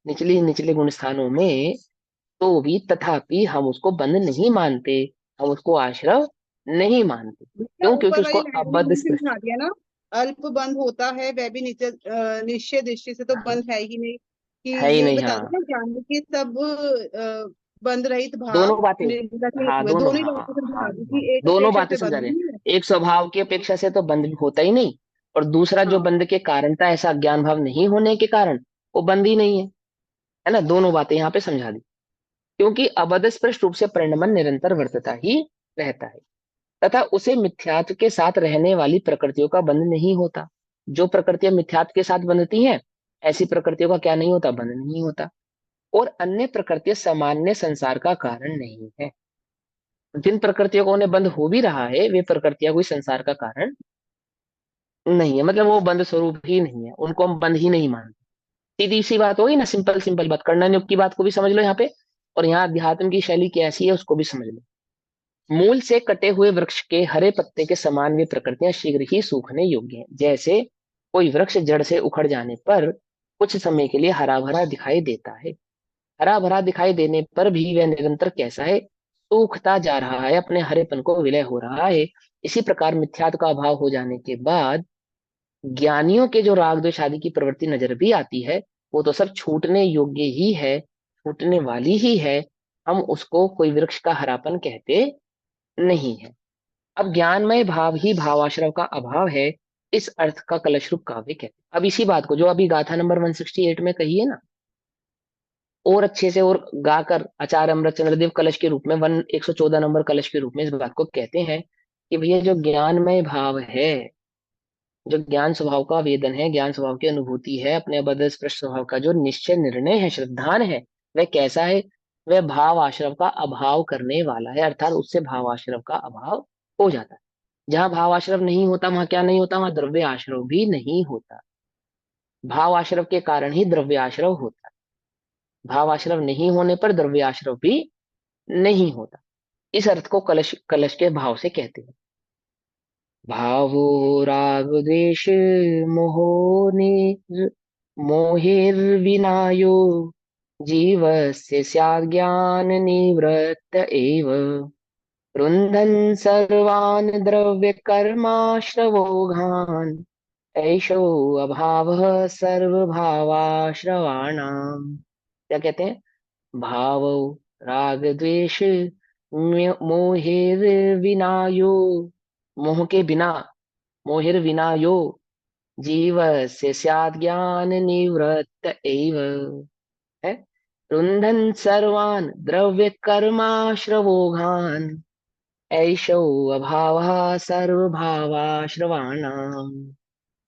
निचले निचले गुण स्थानों में, तो भी तथापि हम उसको बंध नहीं मानते, हम उसको आश्रव नहीं मानते। क्या क्यों? क्योंकि ऊपर उसको वाली लाइन में अबध यही स्पष्ट समझा दिया ना, अल्प बंद होता है वह भी निश्चय दृष्टि से तो बंद है ही नहीं, कि है ही ये नहीं। बता हाँ, देना ज्ञान के सब बंद रहित भाव दोनों बातें। निर्गत नहीं हाँ हुए, दोनों, दोनों ही हाँ बातें हाँ हाँ समझा दी हाँ, कि एक दोनों अपेक्षा बातें से समझा बंद रहे हैं। नहीं है। एक स्वभाव की अपेक्षा से तो बंध होता ही नहीं, और दूसरा जो हाँ बंध के कारणता ऐसा ज्ञान भाव नहीं होने के कारण वो बंद ही नहीं है ना? दोनों बातें यहाँ पे समझा दी। क्योंकि अबध स्पष्ट रूप से परिणमन निरंतर वर्तता ही रहता है, तथा उसे मिथ्यात्व के साथ रहने वाली प्रकृतियों का बंध नहीं होता। जो प्रकृतियां मिथ्यात्व के साथ बंधती हैं, ऐसी प्रकृतियों का क्या नहीं होता? बंध नहीं होता। और अन्य प्रकृतियां सामान्य संसार का कारण नहीं है। जिन प्रकृतियों को उन्हें बंध हो भी रहा है, वे प्रकृतियां कोई संसार का कारण नहीं है, मतलब वो बंध स्वरूप ही नहीं है, उनको हम बंध ही नहीं मानते। सीधी सी बात होगी ना, सिंपल सिंपल बात। कर्णन योग की बात को भी समझ लो यहाँ पे, और यहाँ अध्यात्म की शैली कैसी है उसको भी समझ लो। मूल से कटे हुए वृक्ष के हरे पत्ते के समान वे प्रकृतियां शीघ्र ही सूखने योग्य हैं। जैसे कोई वृक्ष जड़ से उखड़ जाने पर कुछ समय के लिए हरा भरा दिखाई देता है, हरा भरा दिखाई देने पर भी वह निरंतर कैसा है, सूखता जा रहा है, अपने हरेपन को विलय हो रहा है। इसी प्रकार मिथ्यात्व का अभाव हो जाने के बाद ज्ञानियों के जो राग द्वेष आदि की प्रवृत्ति नजर भी आती है, वो तो सब छूटने योग्य ही है, छूटने वाली ही है। हम उसको कोई वृक्ष का हरापन कहते नहीं है। अब ज्ञानमय भाव ही भावाश्रव का अभाव है, इस अर्थ का कलश रूप काव्य कहते हैं। अब इसी बात को जो अभी गाथा नंबर 168 में कही है ना, और अच्छे से और गाकर आचार्य अमृत चंद्रदेव कलश के रूप में 114 नंबर कलश के रूप में इस बात को कहते हैं कि भैया जो ज्ञानमय भाव है, जो ज्ञान स्वभाव का वेदन है, ज्ञान स्वभाव की अनुभूति है, अपने अबद्ध स्पष्ट स्वभाव का जो निश्चय निर्णय है, श्रद्धान है, वह कैसा है, वह भाव आश्रव का अभाव करने वाला है, अर्थात उससे भाव आश्रव का अभाव हो जाता है। जहां भाव आश्रव नहीं होता वहां क्या नहीं होता, वहां द्रव्य आश्रव भी नहीं होता। भाव आश्रव के कारण ही द्रव्य आश्रव होता है, भाव आश्रव नहीं होने पर द्रव्य आश्रव भी नहीं होता। इस अर्थ को कलश कलश के भाव से कहते हैं। भावो राग द्वेष मोहो मोहिर्विनायो जीवस्य स्याद् ज्ञान निवृत्त एव रुन्धन् सर्वान् द्रव्य कर्माश्रवोघान् ऐशो अभावः सर्वभावाश्रवाणाम्। क्या कहते हैं, भाव राग द्वेष मोहिर्विनायो, मोह के बिना, मोहिर्विनायो जीवस्य स्याद् ज्ञान निवृत्त एव है, रुन्धन् सर्वान् द्रव्य कर्माश्रवोघान् ऐशो अभावः सर्वभावाश्रवाणाम्।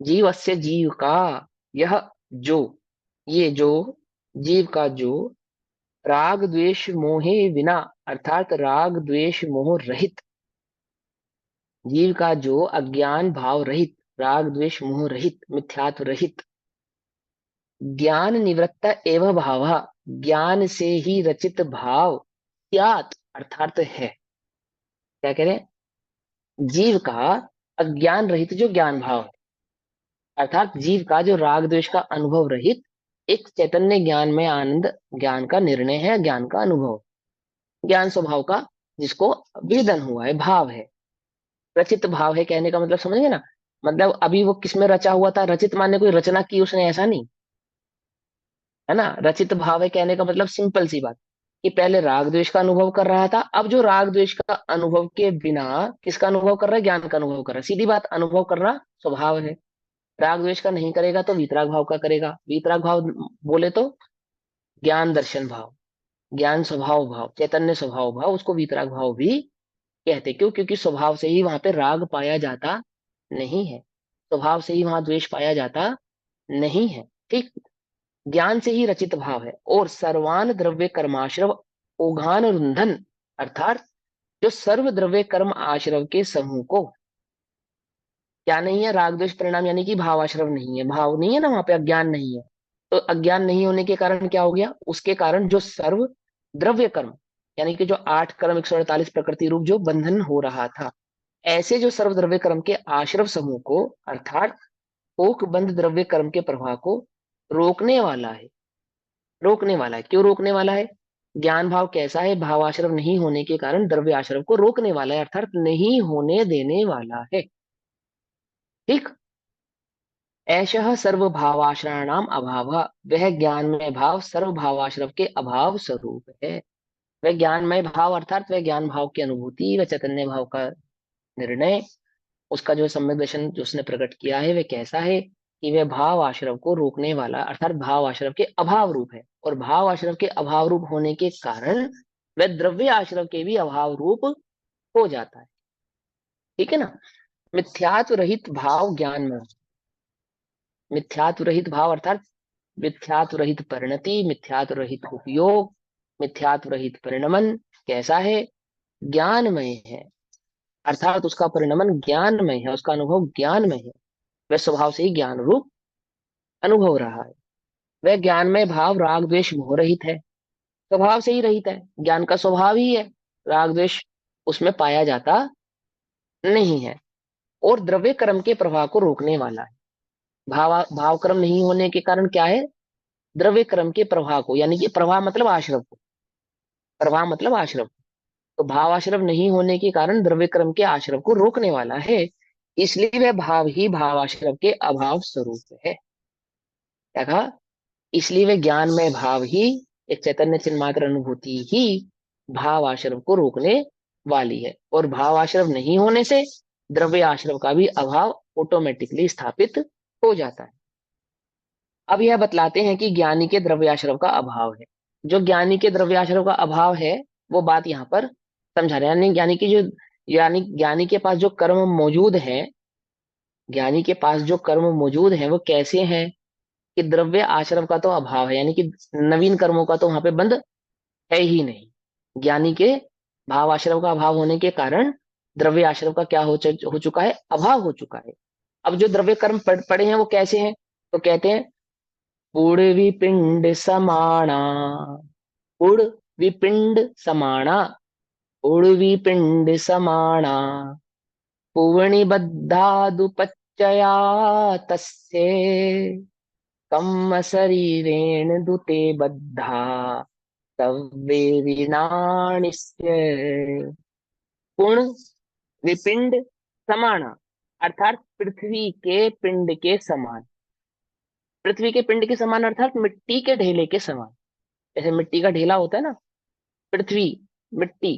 जीवस्य जीव का, यह जो, ये जो जीव का जो राग द्वेष मोहे विना, अर्थात राग द्वेष मोह रहित, जीव का जो अज्ञान भाव रहित, राग द्वेष मोह रहित, मिथ्यात्व रहित, ज्ञान निवृत्त एवं भाव, ज्ञान से ही रचित भाव, त्यात अर्थात है। क्या कह रहे हैं, जीव का अज्ञान रहित जो ज्ञान भाव है, अर्थात जीव का जो राग द्वेष का अनुभव रहित एक चैतन्य ज्ञान में आनंद, ज्ञान का निर्णय है, ज्ञान का अनुभव, ज्ञान स्वभाव का जिसको वेदन हुआ है, भाव है, रचित भाव है। कहने का मतलब समझेंगे ना, मतलब अभी वो किसमें रचा हुआ था, रचित माने कोई रचना की उसने, ऐसा नहीं है ना। रचित भाव है कहने का मतलब सिंपल सी बात कि पहले राग द्वेष का अनुभव कर रहा था, अब जो राग द्वेष का अनुभव के बिना किसका अनुभव कर रहा है, ज्ञान का अनुभव कर रहा है। सीधी बात, अनुभव करना स्वभाव है। राग द्वेष का नहीं करेगा तो वीतराग भाव का करेगा। वीतराग भाव बोले तो ज्ञान दर्शन भाव, ज्ञान स्वभाव भाव, चैतन्य स्वभाव भाव, उसको वीतराग भाव भी कहते। क्यों, क्योंकि स्वभाव से ही वहां पे राग पाया जाता नहीं है, स्वभाव से ही वहां द्वेष पाया जाता नहीं है। ठीक, ज्ञान से ही रचित भाव है। और सर्वान द्रव्य कर्माश्रव ओघान रुंधन, अर्थात जो सर्व द्रव्य कर्म आश्रव के समूह को, क्या नहीं है, राग द्वेष परिणाम, यानी कि भाव आश्रव नहीं है, भाव नहीं है ना वहां पे, अज्ञान नहीं है। तो अज्ञान नहीं होने के कारण क्या हो गया, उसके कारण जो सर्व द्रव्य कर्म, यानी कि जो 8 कर्म 148 प्रकृति रूप जो बंधन हो रहा था, ऐसे जो सर्व द्रव्य कर्म के आश्रव समूह को, अर्थात ओक बंध द्रव्य कर्म के प्रवाह को रोकने वाला है। रोकने वाला है, क्यों रोकने वाला है, ज्ञान भाव कैसा है, भाव आश्रव नहीं होने के कारण द्रव्य आश्रव को रोकने वाला है, अर्थात नहीं होने देने वाला है। ठीक, ऐशः सर्वभावाश्रणाम अभाव, वह ज्ञानमय भाव सर्वभावाश्रव के अभाव स्वरूप है। वह ज्ञानमय भाव अर्थात वह ज्ञान भाव की अनुभूति, वह चैतन्य भाव का निर्णय, उसका जो सम्यक दर्शन जो उसने प्रकट किया है, वह कैसा है कि वह भाव आश्रव को रोकने वाला, अर्थात भाव आश्रव के अभाव रूप है। और भाव आश्रव के अभाव रूप होने के कारण वह द्रव्य आश्रव के भी अभाव रूप हो जाता है। ठीक है ना। मिथ्यात्व रहित भाव ज्ञान में, मिथ्यात्व रहित भाव अर्थात मिथ्यात्व रहित परिणति, मिथ्यात्व रहित उपयोग, मिथ्यात्व रहित परिणमन कैसा है, ज्ञानमय है, अर्थात उसका परिणमन ज्ञानमय है, उसका अनुभव ज्ञानमय है, वह स्वभाव से ही ज्ञान रूप अनुभव रहा है। वह ज्ञानमय भाव राग द्वेष मोह रहित है, स्वभाव से ही रहित है। ज्ञान का स्वभाव ही है, राग द्वेष उसमें पाया जाता नहीं है। और द्रव्य कर्म के प्रभाव को रोकने वाला है। भाव कर्म नहीं होने के कारण क्या है, द्रव्य कर्म के प्रभाव को, यानी कि प्रभाव मतलब आश्रव को, प्रभाव मतलब आश्रव, तो भाव आश्रव नहीं होने के कारण द्रव्य कर्म के आश्रव को रोकने वाला है। इसलिए वह भाव ही भाव आश्रव के अभाव स्वरूप है। क्या कहा? इसलिए वह ज्ञान में भाव ही, एक चैतन्य चिन्मात्र अनुभूति ही भाव आश्रव को रोकने वाली है। और भाव आश्रव नहीं होने से द्रव्य आश्रव का भी अभाव ऑटोमेटिकली स्थापित हो जाता है। अब यह बतलाते हैं कि ज्ञानी के द्रव्याश्रव का अभाव है। जो ज्ञानी के द्रव्याश्रव का अभाव है वो बात यहाँ पर समझा रहे हैं। यानी ज्ञानी की जो, यानी ज्ञानी के पास जो कर्म मौजूद है, ज्ञानी के पास जो कर्म मौजूद है वो कैसे हैं कि द्रव्य आश्रव का तो अभाव है, यानी कि नवीन कर्मों का तो वहां पे बंध है ही नहीं। ज्ञानी के भाव आश्रव का अभाव होने के कारण द्रव्य आश्रव का क्या हो चुका है, अभाव हो चुका है। अब जो द्रव्य कर्म पड़े हैं वो कैसे हैं, तो कहते हैं उड़ विपिंड समाना, उड़ विपिंड समाना, उड़ विपिंड समाना, पुवणिबद्धादुपच्चया तस्य कम शरीरेण दुते बद्धा तवेरिणानिस्य। पूर्ण विपिंड समाना अर्थात पृथ्वी के पिंड के समान। पृथ्वी के पिंड के समान अर्थात मिट्टी के ढेले के समान। जैसे मिट्टी का ढेला होता है ना, पृथ्वी, मिट्टी,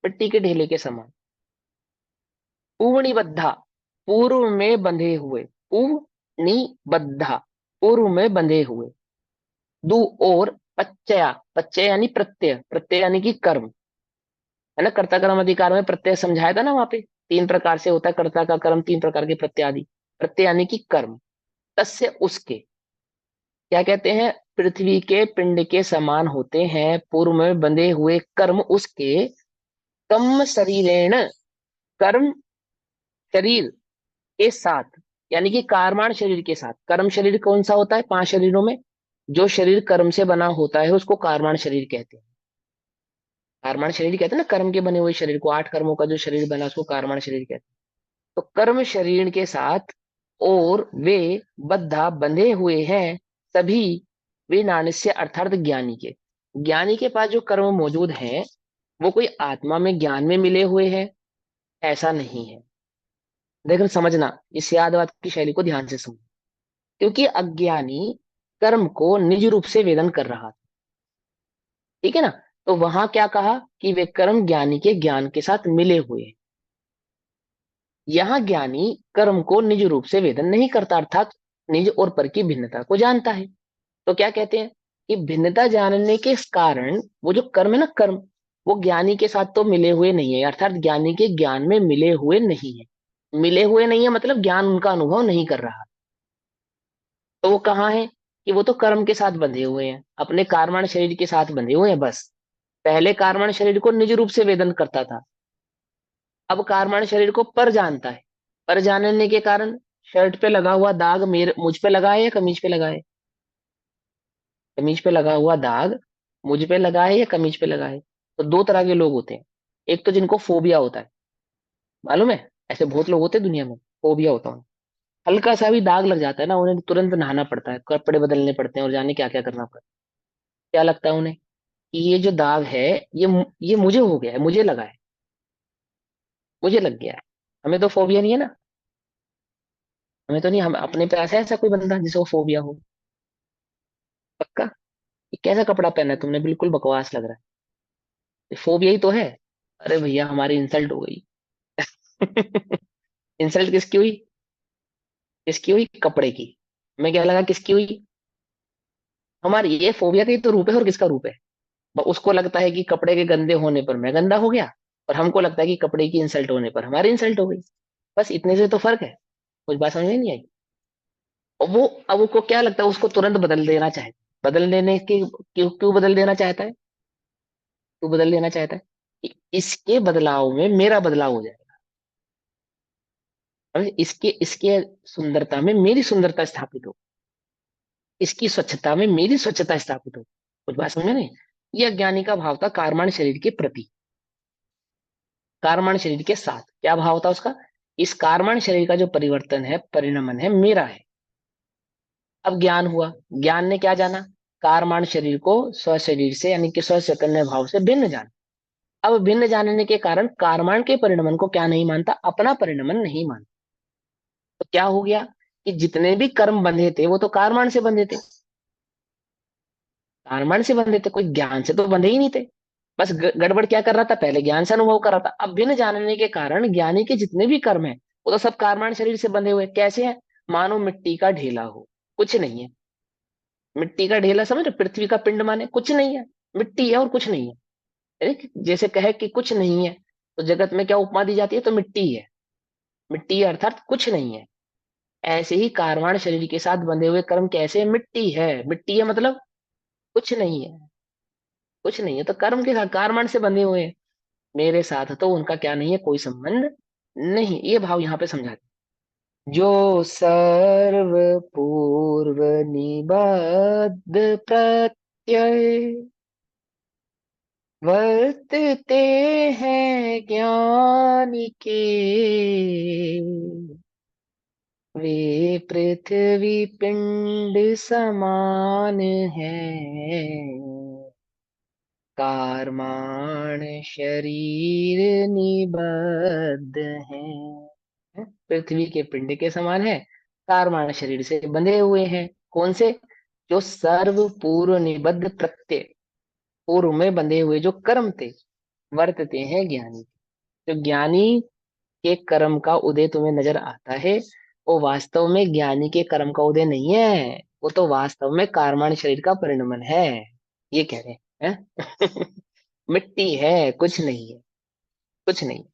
मिट्टी के ढेले के समान। पूर्णिबद्धा, पूर्व में बंधे हुए, पूर्णिबद्धा, पूर्व में बंधे हुए। दु और पच्चया, पच्चय यानी प्रत्यय, प्रत्यय यानी कि कर्म, है ना। कर्ता कर्म अधिकार में प्रत्यय समझाया था ना वहां पे, तीन प्रकार से होता है कर्ता का कर्म, तीन प्रकार के प्रत्यय आदि। प्रत्यय यानी कि कर्म, तस्य उसके, क्या कहते हैं, पृथ्वी के पिंड के समान होते हैं पूर्व में बंधे हुए कर्म उसके। कम शरीरेण, कर्म शरीर के साथ, यानी कि कारमाण शरीर के साथ। कर्म शरीर कौन सा होता है, पांच शरीरों में जो शरीर कर्म से बना होता है उसको कारमाण शरीर कहते हैं। कारमाण शरीर कहते हैं ना, कर्म के बने हुए शरीर को, आठ कर्मों का जो शरीर बना उसको कारमाण शरीर कहते हैं। तो कर्म शरीर के साथ, और वे बद्धा बंधे हुए हैं सभी, वे नानस्य अर्थात ज्ञानी के। ज्ञानी के पास जो कर्म मौजूद हैं वो कोई आत्मा में ज्ञान में मिले हुए हैं ऐसा नहीं है। लेकिन समझना, इस यादवाद की शैली को ध्यान से सुनो। क्योंकि अज्ञानी कर्म को निज रूप से वेदन कर रहा था, ठीक है ना। तो वहां क्या कहा कि वे कर्म ज्ञानी के ज्ञान के साथ मिले हुए हैं। यहाँ ज्ञानी कर्म को निज रूप से वेदन नहीं करता, अर्थात निज और पर की भिन्नता को जानता है। तो क्या कहते हैं कि भिन्नता जानने के कारण वो जो कर्म है ना, कर्म, वो ज्ञानी के साथ तो मिले हुए नहीं है, अर्थात ज्ञानी के ज्ञान में मिले हुए नहीं है। मिले हुए नहीं है मतलब ज्ञान उनका अनुभव नहीं कर रहा। तो वो कहाँ है कि वो तो कर्म के साथ बंधे हुए हैं, अपने कार्माण शरीर के साथ बंधे हुए हैं बस। पहले कार्माण शरीर को निज रूप से वेदन करता था, अब कार्माण शरीर को पर जानता है। पर जानने के कारण शर्ट पे लगा हुआ दाग मेरे मुझ पे लगा है या कमीज पे लगा है, कमीज पे लगा हुआ दाग मुझ पे लगा है या कमीज पे लगा है। तो दो तरह के लोग होते हैं, एक तो जिनको फोबिया होता है, मालूम है, ऐसे बहुत लोग होते हैं दुनिया में, फोबिया होता है। हल्का सा भी दाग लग जाता है ना, उन्हें तुरंत नहाना पड़ता है, कपड़े बदलने पड़ते हैं और जाने क्या क्या करना पड़ता है। क्या लगता है उन्हें कि ये जो दाग है ये मुझे हो गया है, मुझे लगा है, मुझे लग गया है। हमें तो फोबिया नहीं है ना, हमें तो नहीं, हम अपने पे ऐसा कोई बंदा जिसे वो फोबिया हो, पक्का। ये कैसा कपड़ा पहना है तुमने, बिल्कुल बकवास लग रहा है, ये फोबिया ही तो है। अरे भैया हमारी इंसल्ट हो गई। इंसल्ट किसकी हुई, किसकी हुई, कपड़े की। मैं क्या लगा किसकी हुई, हमारी। ये फोबिया का ही तो रूप है, और किसका रूप है। उसको लगता है कि कपड़े के गंदे होने पर मैं गंदा हो गया, और हमको लगता है कि कपड़े की इंसल्ट होने पर हमारी इंसल्ट हो गई। बस इतने से तो फर्क है। कुछ बात समझ में नहीं आई। और वो, अब उसको क्या लगता है, उसको तुरंत बदल देना चाहे, बदल देने के, क्यों क्यों बदल देना चाहता है, क्यों बदल देना चाहता है कि इसके बदलाव में मेरा बदलाव हो जाएगा, समझे? इसके इसके सुंदरता में मेरी सुंदरता स्थापित हो। इसकी स्वच्छता में मेरी स्वच्छता स्थापित हो। कुछ बात समझे नहीं? ये अज्ञानी का भाव था कार्माण शरीर के प्रति, कार्माण शरीर के साथ क्या भाव था उसका? इस कार्माण शरीर का जो परिवर्तन है, परिणमन है, मेरा है। अब ज्ञान हुआ, ज्ञान ने क्या जाना? कार्माण शरीर को स्व शरीर से यानी कि स्व चैतन्य भाव से भिन्न जाना। अब भिन्न जानने के कारण कार्माण के परिणमन को क्या नहीं मानता? अपना परिणमन नहीं मानता। तो क्या हो गया कि जितने भी कर्म बंधे थे वो तो कार्माण से बंधे थे, कार्माण से बंधे थे, कोई ज्ञान से तो बंधे ही नहीं थे। बस गड़बड़ क्या कर रहा था? पहले ज्ञान से अनुभव कर रहा था। अब भिन्न जानने के कारण ज्ञानी के जितने भी कर्म है वो तो सब कार्माण शरीर से बंधे हुए। कैसे हैं? मानो मिट्टी का ढेला हो, कुछ नहीं है। मिट्टी का ढेला समझ रहे? पृथ्वी का पिंड माने कुछ नहीं है, मिट्टी है और कुछ नहीं है। जैसे कहे कि कुछ नहीं है तो जगत में क्या उपमा दी जाती है? तो मिट्टी है, मिट्टी है अर्थात कुछ नहीं है। ऐसे ही कार्माण शरीर के साथ बंधे हुए कर्म कैसे? मिट्टी है, मिट्टी है मतलब कुछ नहीं है, कुछ नहीं है। तो कर्म के साथ कार्माण से बंधे हुए हैं, मेरे साथ तो उनका क्या नहीं है? कोई संबंध नहीं। ये भाव यहाँ पे समझाते। जो सर्व पूर्व निबद्ध प्रत्यय वर्तते हैं ज्ञान के, वे पृथ्वी पिंड समान हैं, कारमाण शरीर निबद्ध हैं। पृथ्वी के पिंड के समान है, कारमाण शरीर से बंधे हुए हैं। कौन से? जो सर्व पूर्व निबद्ध प्रत्यय, पूर्व में बंधे हुए जो कर्म थे, वर्तते हैं ज्ञानी। तो ज्ञानी के कर्म का उदय तुम्हें नजर आता है, वो वास्तव में ज्ञानी के कर्म का उदय नहीं है, वो तो वास्तव में कार्माण शरीर का परिणमन है। ये कह रहे हैं। मिट्टी है, कुछ नहीं है, कुछ नहीं।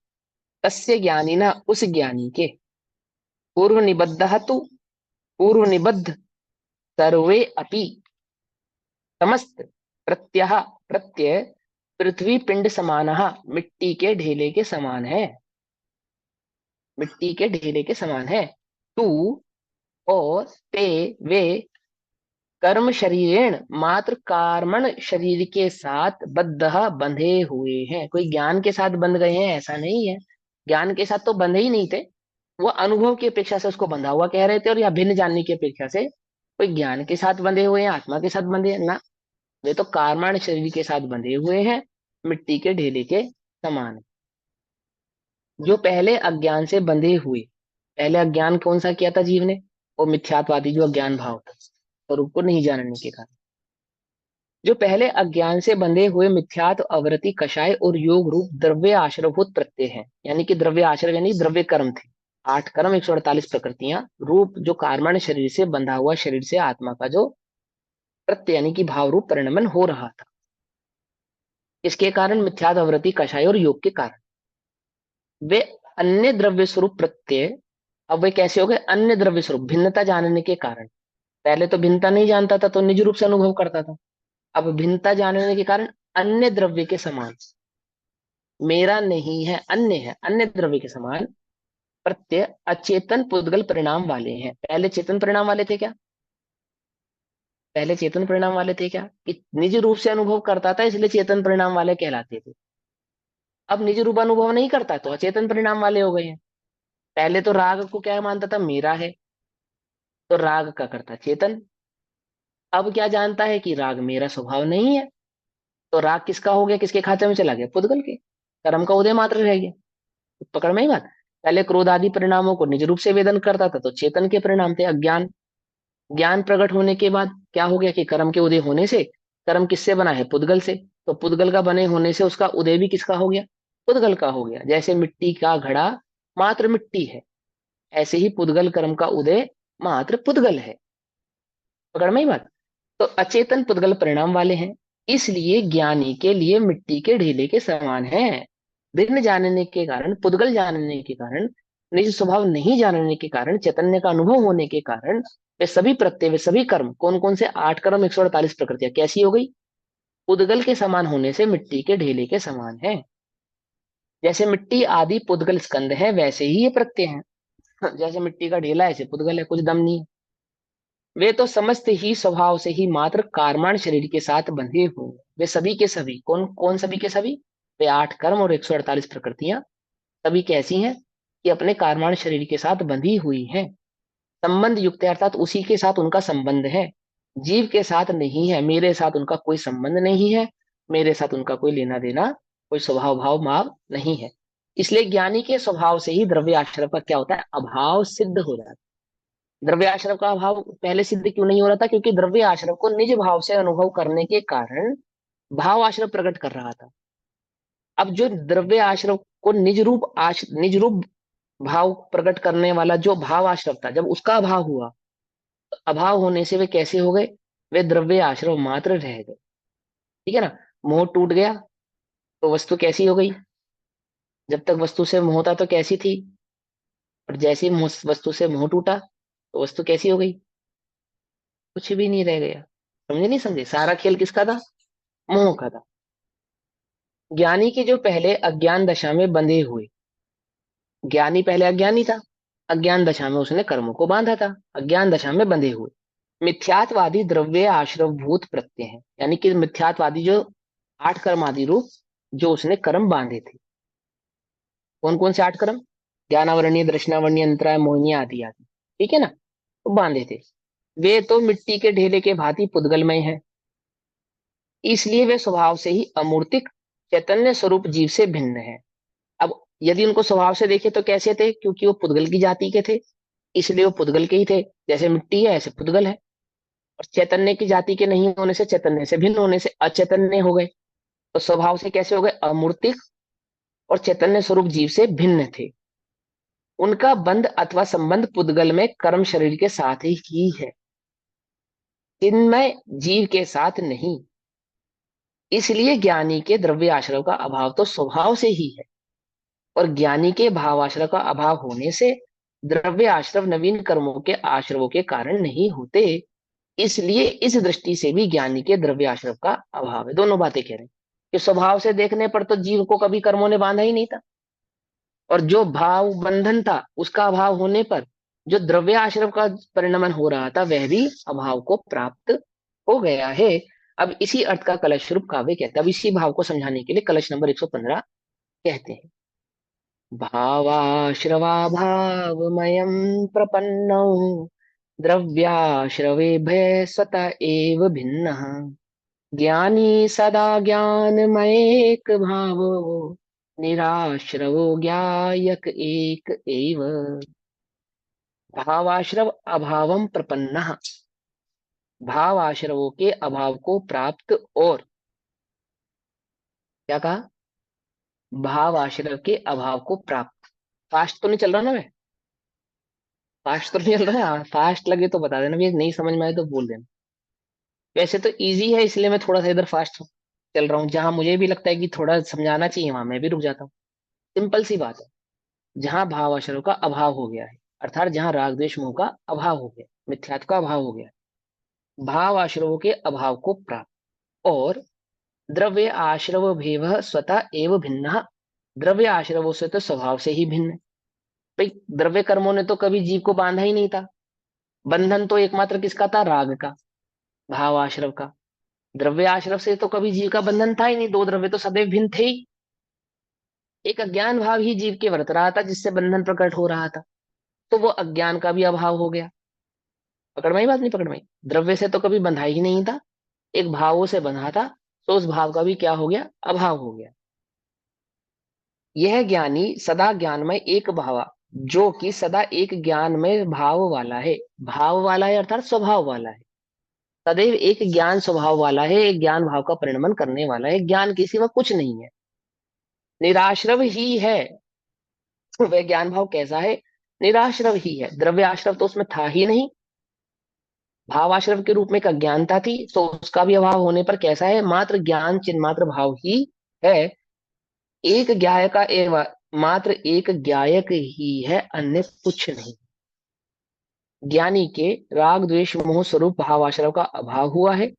तस्य ज्ञानी ना, उस ज्ञानी के, पूर्व निबद्ध तो, पूर्व निबद्ध सर्वे अपि, समस्त प्रत्यय, प्रत्यय पृथ्वी पिंड समानः, मिट्टी के ढेले के समान है, मिट्टी के ढेले के समान है। तू, और ते, वे कर्म शरीरेण, मात्र कार्मण शरीर के साथ बद्ध, बंधे हुए हैं। कोई ज्ञान के साथ बंध गए हैं ऐसा नहीं है, ज्ञान के साथ तो बंधे ही नहीं थे। वो अनुभव की अपेक्षा से उसको बंधा हुआ कह रहे थे, और या भिन्न जानने की अपेक्षा से कोई ज्ञान के साथ बंधे हुए हैं, आत्मा के साथ बंधे हैं ना, वे तो कार्मण शरीर के साथ बंधे हुए हैं, मिट्टी के ढेले के समान है। जो पहले अज्ञान से बंधे हुए, पहले अज्ञान कौन सा किया था जीव ने? वो मिथ्यात्वादी जो अज्ञान भाव था, स्वरूप को नहीं जानने के कारण। जो पहले अज्ञान से बंधे हुए मिथ्यात्व, अवृत्ति, कषाय और योग रूप द्रव्य आश्रयभूत प्रत्यय हैं, यानी कि द्रव्य आश्रय यानी द्रव्य कर्म थे, 8 कर्म, 148 प्रकृतियां रूप जो कार्मण शरीर से बंधा हुआ शरीर से आत्मा का जो प्रत्यय यानी कि भाव रूप परिणमन हो रहा था, इसके कारण मिथ्यात्व, अवृत्ति, कषाय और योग के कारण वे अन्य द्रव्य स्वरूप प्रत्यय। अब वे कैसे हो गए? अन्य द्रव्य स्वरूप, भिन्नता जानने के कारण। पहले तो भिन्नता नहीं जानता था तो निज रूप से अनुभव करता था, अब भिन्नता जानने के कारण अन्य द्रव्य के समान, मेरा नहीं है, अन्य है, अन्य द्रव्य के समान प्रत्यय अचेतन पुद्गल परिणाम वाले हैं। पहले चेतन परिणाम वाले थे क्या? पहले चेतन परिणाम वाले थे क्या? कि निज रूप से अनुभव करता था इसलिए चेतन परिणाम वाले कहलाते थे। अब निज रूप अनुभव नहीं करता तो अचेतन परिणाम वाले हो गए हैं। पहले तो राग को क्या मानता था? मेरा है, तो राग का करता चेतन। अब क्या जानता है कि राग मेरा स्वभाव नहीं है, तो राग किसका हो गया? किसके खाते में चला गया? पुद्गल के, कर्म का उदय मात्र रह गया। पकड़ में ही बात। पहले क्रोध आदि परिणामों को निज रूप से वेदन करता था तो चेतन के परिणाम थे अज्ञान। ज्ञान प्रकट होने के बाद क्या हो गया कि कर्म के उदय होने से, कर्म किससे बना है? पुद्गल से, तो पुद्गल का बने होने से उसका उदय भी किसका हो गया? पुद्गल का हो गया। जैसे मिट्टी का घड़ा मात्र मिट्टी है, ऐसे ही पुद्गल कर्म का उदय मात्र पुद्गल है। पकड़ में ही बात। तो अचेतन पुद्गल परिणाम वाले हैं, इसलिए ज्ञानी के लिए मिट्टी के ढेले के समान है। भिन्न जानने के कारण, पुद्गल जानने के कारण, निज स्वभाव नहीं जानने के कारण, चैतन्य का अनुभव होने के कारण वे सभी प्रत्यय, वे सभी कर्म, कौन कौन से? 8 कर्म, 148 प्रकृतियां कैसी हो गई? पुद्गल के समान होने से मिट्टी के ढेले के समान है। जैसे मिट्टी आदि पुद्गल स्कंद है, वैसे ही ये प्रत्यय है। जैसे मिट्टी का ढेला ऐसे पुद्गल है, कुछ दम नहीं है। वे तो समस्त ही स्वभाव से ही मात्र कारमाण शरीर के साथ बंधे हुए हैं। वे सभी के सभी, कौन कौन सभी के सभी? वे 8 कर्म और 148 प्रकृतियां सभी कैसी हैं कि अपने कारमाण शरीर के साथ बंधी हुई हैं। संबंध युक्त है, अर्थात उसी के साथ उनका संबंध है, जीव के साथ नहीं है। मेरे साथ उनका कोई संबंध नहीं है, मेरे साथ उनका कोई लेना देना, कोई स्वभाव भाव माव नहीं है। इसलिए ज्ञानी के स्वभाव से ही द्रव्य आश्रय का क्या होता है? अभाव सिद्ध हो जाता है। द्रव्य आश्रय का अभाव पहले सिद्ध क्यों नहीं हो रहा था? क्योंकि द्रव्य आश्रय को निज भाव से अनुभव करने के कारण भाव आश्रय प्रकट कर रहा था। अब जो द्रव्य आश्रय को निज रूप भाव प्रकट करने वाला जो भाव आश्रय था, जब उसका अभाव हुआ, तो अभाव होने से वे कैसे हो गए? वे द्रव्य आश्रय मात्र रह गए। ठीक है ना? मोह टूट गया तो वस्तु कैसी हो गई? जब तक वस्तु से मोह था तो कैसी थी, और जैसे ही वस्तु से मोह टूटा तो वस्तु कैसी हो गई? कुछ भी नहीं रह गया। समझे नहीं समझे? सारा खेल किसका था? मोह का था। ज्ञानी के जो पहले अज्ञान दशा में बंधे हुए, ज्ञानी पहले अज्ञानी था, अज्ञान दशा में उसने कर्मों को बांधा था, अज्ञान दशा में बंधे हुए। मिथ्यात्वादी द्रव्य आश्रव भूत प्रत्यय है, यानी कि मिथ्यात्वादी जो 8 कर्म आदि रूप जो उसने कर्म बांधे थे। कौन कौन से 8 कर्म? ज्ञानावरणीय, दृष्टावरणीय, अंतराय, मोहिनी आदि आदि। ठीक है ना? तो बांधे थे। वे तो मिट्टी के ढेले के भांति पुद्गलमय है, इसलिए वे स्वभाव से ही अमूर्तिक चैतन्य स्वरूप जीव से भिन्न है। अब यदि उनको स्वभाव से देखे तो कैसे थे? क्योंकि वो पुद्गल की जाति के थे, इसलिए वो पुद्गल के ही थे। जैसे मिट्टी है ऐसे पुद्गल है। और चैतन्य की जाति के नहीं होने से, चैतन्य से भिन्न होने से अचैतन्य हो गए। तो स्वभाव से कैसे हो गए? अमूर्तिक और चैतन्य स्वरूप जीव से भिन्न थे। उनका बंध अथवा संबंध पुद्गल में कर्म शरीर के साथ ही है, चिन्मय जीव के साथ नहीं। इसलिए ज्ञानी के द्रव्य आश्रय का अभाव तो स्वभाव से ही है, और ज्ञानी के भाव आश्रय का अभाव होने से द्रव्य आश्रय नवीन कर्मों के आश्रवों के कारण नहीं होते। इसलिए इस दृष्टि से भी ज्ञानी के द्रव्य आश्रय का अभाव है। दोनों बातें कह रहे हैं कि स्वभाव से देखने पर तो जीव को कभी कर्मों ने बांधा ही नहीं था, और जो भाव बंधन था उसका अभाव होने पर जो द्रव्य आश्रय का परिणमन हो रहा था वह भी अभाव को प्राप्त हो गया है। अब इसी अर्थ का कलश रूप काव्य कहते हैं। अब इसी भाव को समझाने के लिए कलश नंबर 115 कहते हैं। भावाश्रवाभावमयं प्रपन्नौ द्रव्याश्रवेभ्यः स्वत एव भिन्नः ज्ञानी सदा ज्ञानमयेक भावो निराश्रवो ज्ञायक एक एव। भावाश्रव अभावम प्रपन्नः, भाव आश्रवों के अभाव को प्राप्त, और क्या कहा? भाव आश्रव के अभाव को प्राप्त। फास्ट तो नहीं चल रहा ना? मैं फास्ट तो नहीं चल रहा है? फास्ट लगे तो बता देना, भी नहीं समझ में आए तो बोल देना। वैसे तो इजी है, इसलिए मैं थोड़ा सा इधर फास्ट चल रहा हूँ। जहां मुझे भी लगता है कि थोड़ा समझाना चाहिए वहां मैं भी रुक जाता हूँ। सिंपल सी बात है। जहां भाव आश्रव का अभाव हो गया है, अर्थात जहां राग द्वेष मोह का अभाव हो गया, मिथ्यात्व का अभाव हो गया, भाव आश्रवों के अभाव को प्राप्त, और द्रव्य आश्रव भेव स्वतः एव भिन्न, द्रव्य आश्रवों से तो स्वभाव से ही भिन्न है। भाई द्रव्य कर्मों ने तो कभी जीव को बांधा ही नहीं था। बंधन तो एकमात्र किसका था? राग का, भाव आश्रव का। द्रव्य आश्रव से तो कभी जीव का बंधन था ही नहीं। दो द्रव्य तो सदैव भिन्न थे ही। एक अज्ञान भाव ही जीव के वर्त रहा था, जिससे बंधन प्रकट हो रहा था। तो वो अज्ञान का भी अभाव हो गया। पकड़ में आई बात? नहीं पकड़ में आई? द्रव्य से तो कभी बंधा ही नहीं था, एक भावों से बंधा था, तो उस भाव का भी क्या हो गया? अभाव हो गया। यह ज्ञानी सदा ज्ञान में एक भावा, जो कि सदा एक ज्ञान में भाव वाला है। भाव वाला है अर्थात स्वभाव वाला है। सदैव एक ज्ञान स्वभाव वाला है, एक ज्ञान भाव का परिणमन करने वाला है। ज्ञान के सिवा कुछ नहीं है, निराश्रव ही है। वह ज्ञान भाव कैसा है? निराश्रव ही है। द्रव्य आश्रव तो उसमें था ही नहीं। भावाश्रव के रूप में एक अज्ञानता थी, तो उसका भी अभाव होने पर कैसा है? मात्र ज्ञान चिन्मात्र भाव ही है। एक ज्ञाय का एवं मात्र एक ज्ञायक ही है, अन्य कुछ नहीं। ज्ञानी के राग द्वेष मोह स्वरूप भावाश्रव का अभाव हुआ है,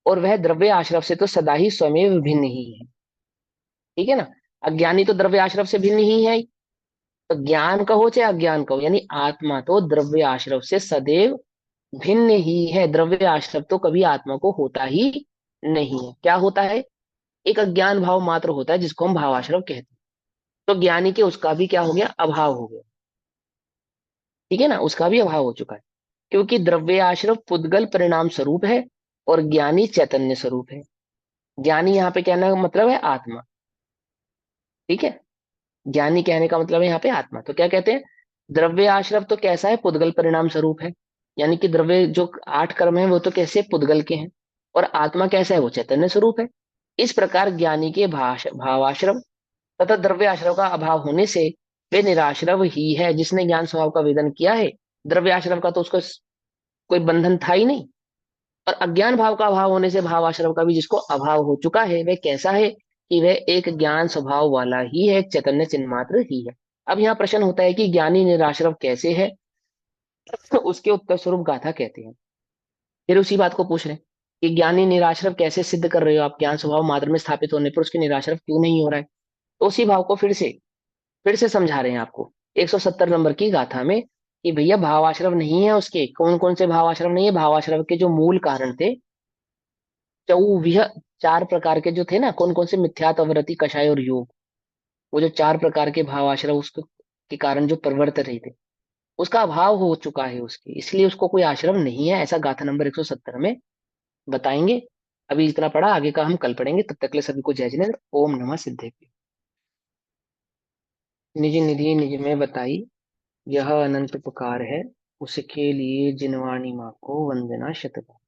और वह द्रव्य आश्रव से तो सदा ही स्वयं भिन्न ही है। ठीक है ना? अज्ञानी तो द्रव्य आश्रव से भिन्न ही है। तो ज्ञान कहो चाहे अज्ञान कहो, यानी आत्मा तो द्रव्य आश्रव से सदैव भिन्न ही है। द्रव्य आश्रव तो कभी आत्मा को होता ही नहीं है। क्या होता है? एक अज्ञान भाव मात्र होता है जिसको हम भावाश्रव कहते हैं। तो ज्ञानी के उसका भी क्या हो गया? अभाव हो गया। ठीक है ना, उसका भी अभाव हो चुका है, क्योंकि द्रव्य आश्रव पुद्गल परिणाम स्वरूप है और ज्ञानी चैतन्य स्वरूप है। ज्ञानी यहाँ पे कहने का मतलब है आत्मा। ठीक है, ज्ञानी कहने का मतलब है यहाँ पे आत्मा। तो क्या कहते हैं? द्रव्य आश्रव तो कैसा है? पुद्गल परिणाम स्वरूप है, यानी कि द्रव्य जो 8 कर्म है वो तो कैसे? पुद्गल के हैं। और आत्मा कैसा है? वो चैतन्य स्वरूप है। इस प्रकार ज्ञानी के भावाश्रव तथा द्रव्य आश्रव का अभाव होने से वे निराश्रव ही है। जिसने ज्ञान स्वभाव का वेदन किया है, द्रव्य आश्रव का तो उसको कोई बंधन था ही नहीं। और अज्ञान भाव का अभाव होने से भाव आश्रव का भी जिसको अभाव हो चुका है, वह कैसा है? कि वह एक ज्ञान स्वभाव वाला ही है, एक चैतन्य चिन्ह मात्र ही है। अब यहाँ प्रश्न होता है कि ज्ञानी निराश्रव कैसे है? तो उसके उत्तर स्वरूप गाथा कहते हैं। फिर उसी बात को पूछ रहे हैं कि ज्ञानी निराश्रव कैसे सिद्ध कर रहे हो आप? ज्ञान स्वभाव मात्र में स्थापित होने पर उसके निराश्रव क्यों नहीं हो रहा है? तो उसी भाव को फिर से समझा रहे हैं आपको 170 नंबर की गाथा में, कि भैया भावाश्रव नहीं है उसके। कौन कौन से भावाश्रव नहीं है? भावाश्रव के जो मूल कारण थे, चौविह, 4 प्रकार के जो थे ना, कौन कौन से? मिथ्यात्ववृत्ति, कषाय और योग। वो जो 4 प्रकार के भावाश्रव उसके के कारण जो प्रवर्त रहे थे, उसका अभाव हो चुका है उसके, इसलिए उसको कोई आश्रम नहीं है, ऐसा गाथा नंबर 170 में बताएंगे। अभी इतना पढ़ा, आगे का हम कल पढ़ेंगे। तब तक के लिए सभी को जय जिनेन्द्र। ओम नमः सिद्धेभ्यो। निज निधि निज में बताई, यह अनंत उपकार है, उसके लिए जिनवाणी माँ को वंदना शतबार।